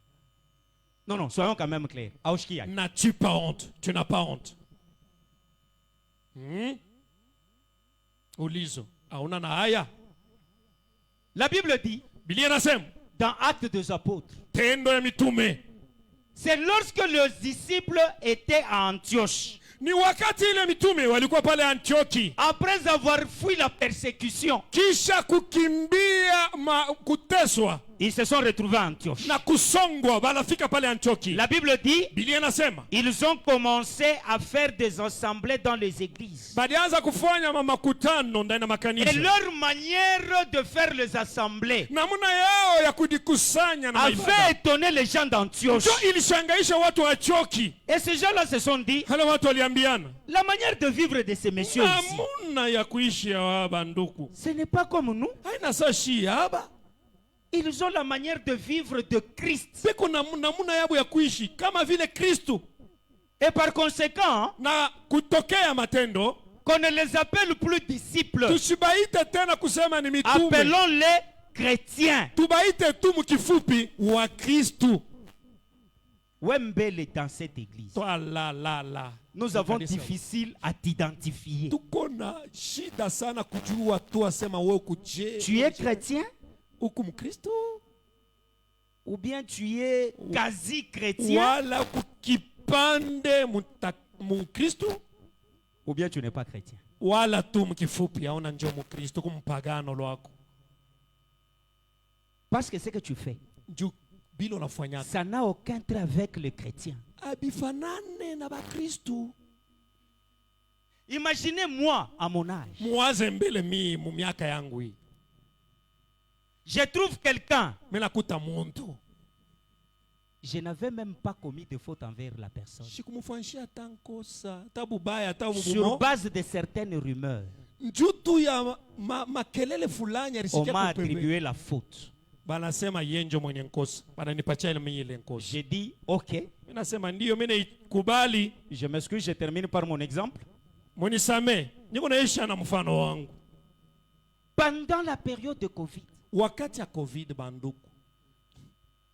Non, non, soyons quand même clairs. Aushkiai. N'as-tu pas honte? Tu n'as pas honte. Ulizo, hauna na haya? La Bible dit, Biblia inasema dans Actes des Apôtres, tendo ya mitume, c'est lorsque les disciples étaient à Antioche, ni wakati ile mitume walikuwa pale Antioki, après avoir fui la persécution, kisha kukimbia kuteswa ils se sont retrouvés à Antioche. na kusongwa, balafika pale Antioki. La Bible dit, Biblia inasema ils ont commencé à faire des assemblées dans les églises. balianza kufanya makutano ndani ya makanisa, Et leur manière de faire les assemblées namuna yao ya kujikusanya na avait maibada étonné les gens d'Antioche. ndio ilishangaisha watu wa Antioki. Et ces gens-là se sont dit, Hala watu waliambiana la manière de vivre de ces messieurs ici, namuna ya kuishi ya waba nduku ce n'est pas comme nous. haina sashi haba. Ils ont la manière de vivre de Christ. Peko namuna yabo ya kuishi kama vile Kristo, Et par conséquent, na kutokea matendo qu'on ne les appelle plus disciples, tusibaite tena kusema ni mitume, appelons-les chrétiens. tubaite tu mkifupi wa Kristo. Wembele dans cette église, La. nous avons difficile à t'identifier. Tuko na shida sana kujua tu asema wewe kuje Tu es chrétien uku mkristo ou bien tu es quasi chrétien wala kukipande mkristo ou bien tu n'es pas chrétien. wala tu mkifupi aona njo mkristo kumpagano lwako. Parce que ce que tu fais, Nju bilo nafanyaka ça n'a aucun trait avec le chrétien. abifanane na bakristo. Imaginez moi à mon âge, Muwaze mbele mi mu miaka yangu hii, je trouve quelqu'un, mimi nakuta muntu je n'avais même pas commis de faute envers la personne. shikumufanyishia tankosa tabu baya tabu Sur bumo base de certaines rumeurs, njutu ya makelele fulani on alisikia m'a kupembe. attribué la faute. Banasema yenjo mwenye nkosa, bananipatia ile mimi ile nkosa. J'ai dit, ok, Mimi nasema ndio, mimi naikubali, je m'excuse, je termine par mon exemple. munisame, niko naisha na mfano wangu. Pendant la période de Covid, Wakati ya Covid banduku,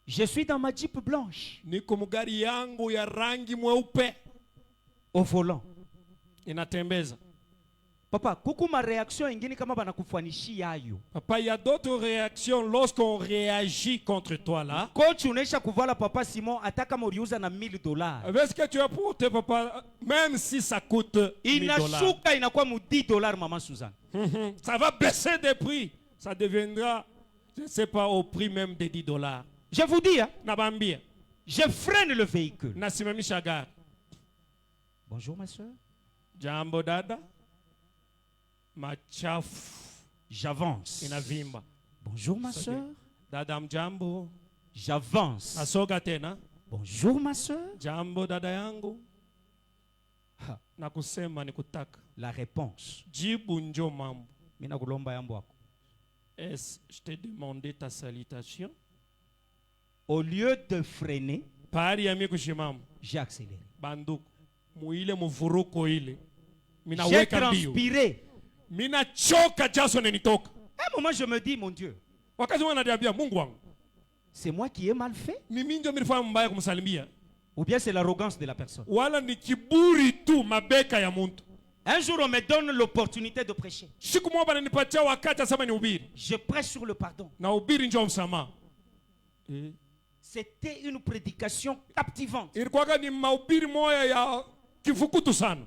je suis dans ma Jeep blanche, niko mugari yangu ya rangi mweupe au volant. inatembeza. Papa, kuku ma réaction ingine kama banakufanishia ayo. Papa, il y a d'autres réactions lorsqu'on réagit contre toi là. Coach unaisha kuvala papa Simon hata kama uliuza na $1000. Est-ce que tu as pour tes papa, même si ça coûte $1000, Inashuka inakuwa mu $10 maman Suzanne. ça va baisser de prix. Ça deviendra, je ne sais pas, au prix même de $10. Je vous dis, hein, Nabambia, je freine le véhicule. nasimamisha gari. Bonjour ma soeur. Jambo dada, machafu J'avance. inavimba. Bonjour ma soeur. Dada mjambo, J'avance. nasoga tena. Bonjour ma soeur. Jambo dada yangu, Ha, na kusema ni kutaka la réponse. jibu njo mambo. Mina kulomba yambo wako. Est-ce que je t'ai demandé ta salutation? Au lieu de freiner, Pari ya mimi kushimama j'ai accéléré. banduku muile muvuruko ile, J'ai minaweka mbio, transpiré. minachoka jaso nenitoka. À un moment, je me dis, mon Dieu, Wakati mwana nadiambia Mungu wangu, c'est moi qui ai mal fait mimi ndio nilifanya mbaya kumsalimia, ou bien c'est l'arrogance de la personne. wala ni kiburi tu mabeka ya muntu. Un jour, on me donne l'opportunité de prêcher. Siku moja bananipatia wakati asema ni ubiri Je prêche sur le pardon. na ubiri njo msamaha. C'était une prédication captivante. Ilikuwa ni mahubiri moya ya kifukutu sana.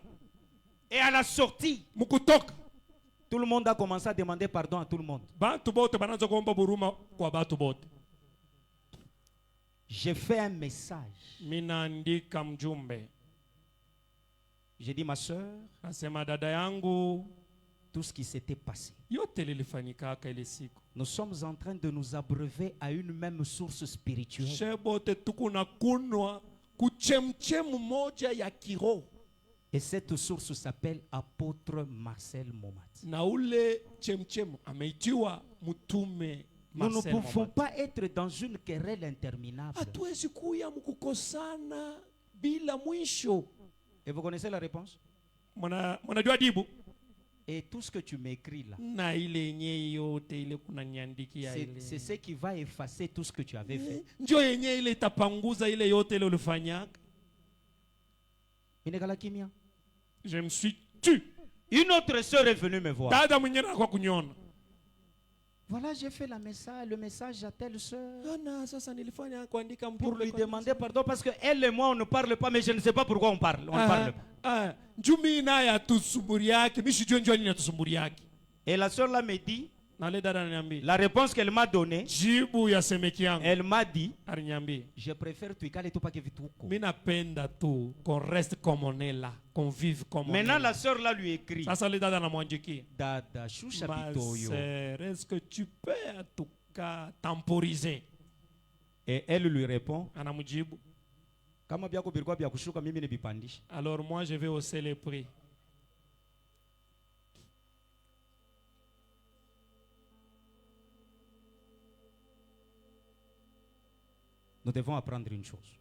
Et à la sortie, Mukutoka tout le monde a commencé à demander pardon à tout le monde. bantu bote banaanza kuomba buruma kwa batu bote. J'ai fait un message. Minaandika mjumbe, J'ai dit, ma soeur, nasema dada yangu, tout ce qui s'était passé. yote lilifanyikaka ile siku. Nous sommes en train de nous abreuver à une même source spirituelle. Shebote tukuna kunwa kuchemchemu moja ya kiroho, Et cette source s'appelle Apôtre Marcel Momati. na ule chemchemu ameitiwa mtume Nous ne Marcel pouvons Momati. pas être dans une querelle interminable. Hatuwezi kuya mkukosana bila mwisho. Et vous connaissez la réponse? Mwanajua jibu? Et tout ce que tu m'écris là, na ile yenye yote ile kunaniandikia c'est ile ce qui va effacer tout ce que tu avais fait. njo yenye ile itapanguza ile yote ile ulifanyaka. Inekala kimia. Je me suis tu. Une autre sœur est venue me voir. Dada mwingine kwa kunyona. Voilà, j'ai fait le message à telle sœur Ana sasa nilifanya kuandika pour mpole lui kwa- demander pardon parce que elle et moi on ne parle pas, mais je ne sais pas pourquoi on parle. On ne parle pas. Njumi naye atusumburi yake, mimi sijui njoo nini atusumburi yake. Et la sœur là me dit, Na ile dada ananiambia, la réponse qu'elle m'a donnée, jibu ya semeki yangu. elle m'a dit, Aliniambia, je préfère tuikale tu pake vituko. mimi napenda tu qu'on reste comme on est là, qu'on vive comme on est. Maintenant là. la sœur là lui écrit, Sasa ile dada anamwandikia, dada shusha ma bitoyo. sœur, est-ce que tu peux en tout cas temporiser? Et elle lui répond, Anamjibu, kama byako bilikuwa bya kushuka mimi nibipandisha. alors moi je vais hausser les prix. Nous devons apprendre une chose.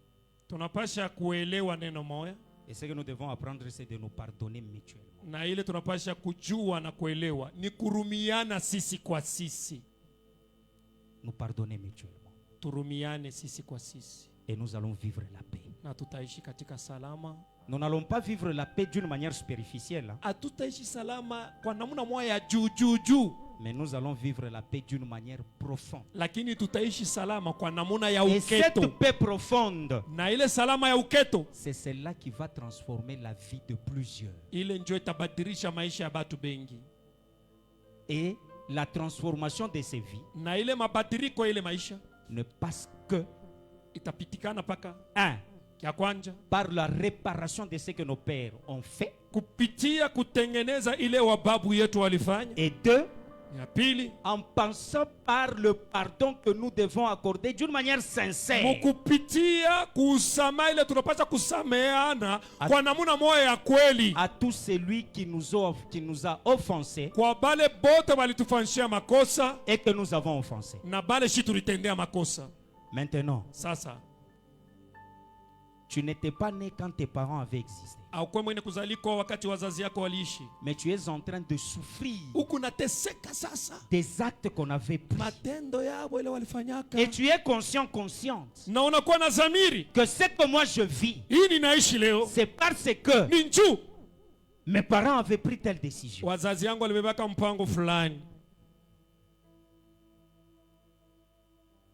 Tunapasha kuelewa neno moja, Et ce que nous devons apprendre, c'est de nous pardonner mutuellement. na ile tunapasha kujua na kuelewa ni kurumiana sisi kwa sisi. Nous pardonner mutuellement. Turumiane sisi kwa sisi Et nous allons vivre la paix. na tutaishi katika salama. Nous n'allons pas vivre la paix d'une manière superficielle, hein, Hatutaishi salama kwa namna moja ya juu, mais nous allons vivre la paix d'une manière profonde. lakini tutaishi salama kwa namna ya Et cette uketo, paix profonde, na ile salama ya uketo c'est celle-là qui va transformer la vie de plusieurs. ile njo itabadilisha maisha ya batu bengi, Et la transformation de ces vies na ile mabadiliko ile maisha ne passe que, itapitikana paka un, ya kwanja par la réparation de ce que nos pères ont fait, kupitia kutengeneza ile wababu yetu walifanya, et deux, ya pili en pensant par le pardon que nous devons accorder d'une manière sincère mukupitia kusama ile tunapaswa kusameana kwa namuna moja ya kweli à tout celui qui nous a offensés kwa bale bote walitufanyishia makosa et que nous avons offensés. na bale shi tulitendea makosa. Maintenant, Sasa tu n'étais pas né quand tes parents avaient existé, aukuwe mwene kuzalikwa wakati wazazi yako waliishi, mais tu es en train de souffrir huku nateseka sasa des actes qu'on avait pris. matendo yabo ile walifanyaka, Et tu es consciente na unakuwa na zamiri que ce que moi je vis, hii ninaishi leo c'est parce que ni njuu mes parents avaient pris telle décision. wazazi yangu walibebaka mpango fulani.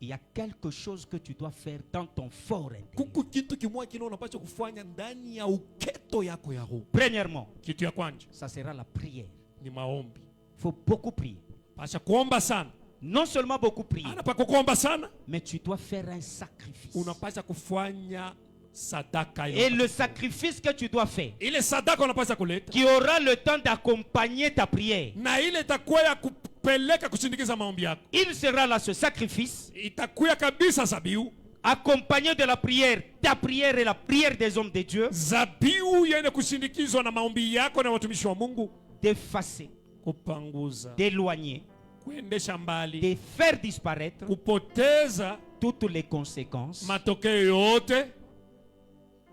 Il y a quelque chose que tu dois faire dans ton fort intérieur. Kuku kitu kimoja kile unapaswa kufanya ndani ya uketo yako ya roho. Premièrement, Kitu ya kwanza ça sera la prière. ni maombi. Il faut beaucoup prier. Pasha kuomba sana, Non seulement beaucoup prier, anapaka kuomba sana, mais tu dois faire un sacrifice. unapaswa kufanya sadaka Et ile. le sacrifice que tu dois faire, Ile sadaka unapaswa kuleta, qui aura le temps d'accompagner ta prière, na ile itakuwa ya kupeleka kusindikiza maombi yako, il sera là ce sacrifice, itakuwa kabisa zabiu, accompagné de la prière, ta prière et la prière des hommes de Dieu, zabiu yenye kusindikizwa na maombi yako na watumishi wa Mungu, d'effacer, kupanguza, d'éloigner, kuendesha mbali, de faire disparaître kupoteza toutes les conséquences matokeo yote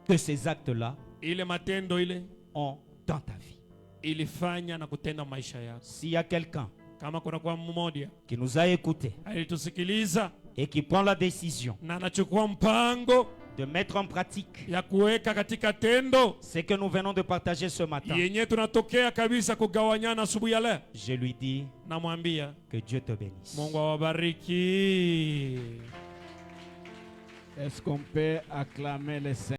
que ces actes-là ile matendo ile ont dans ta vie. ilifanya na kutenda maisha yako. S'il y a quelqu'un Kama kuna kwa mmoja qui nous a écoutés alitusikiliza et qui prend la décision na anachukua mpango de mettre en pratique ya kuweka katika tendo ce que nous venons de partager ce matin, yenye tunatokea kabisa kugawanyana asubuhi ya leo, je lui dis namwambia que Dieu te bénisse. Mungu awabariki. Est-ce qu'on peut acclamer le Seigneur?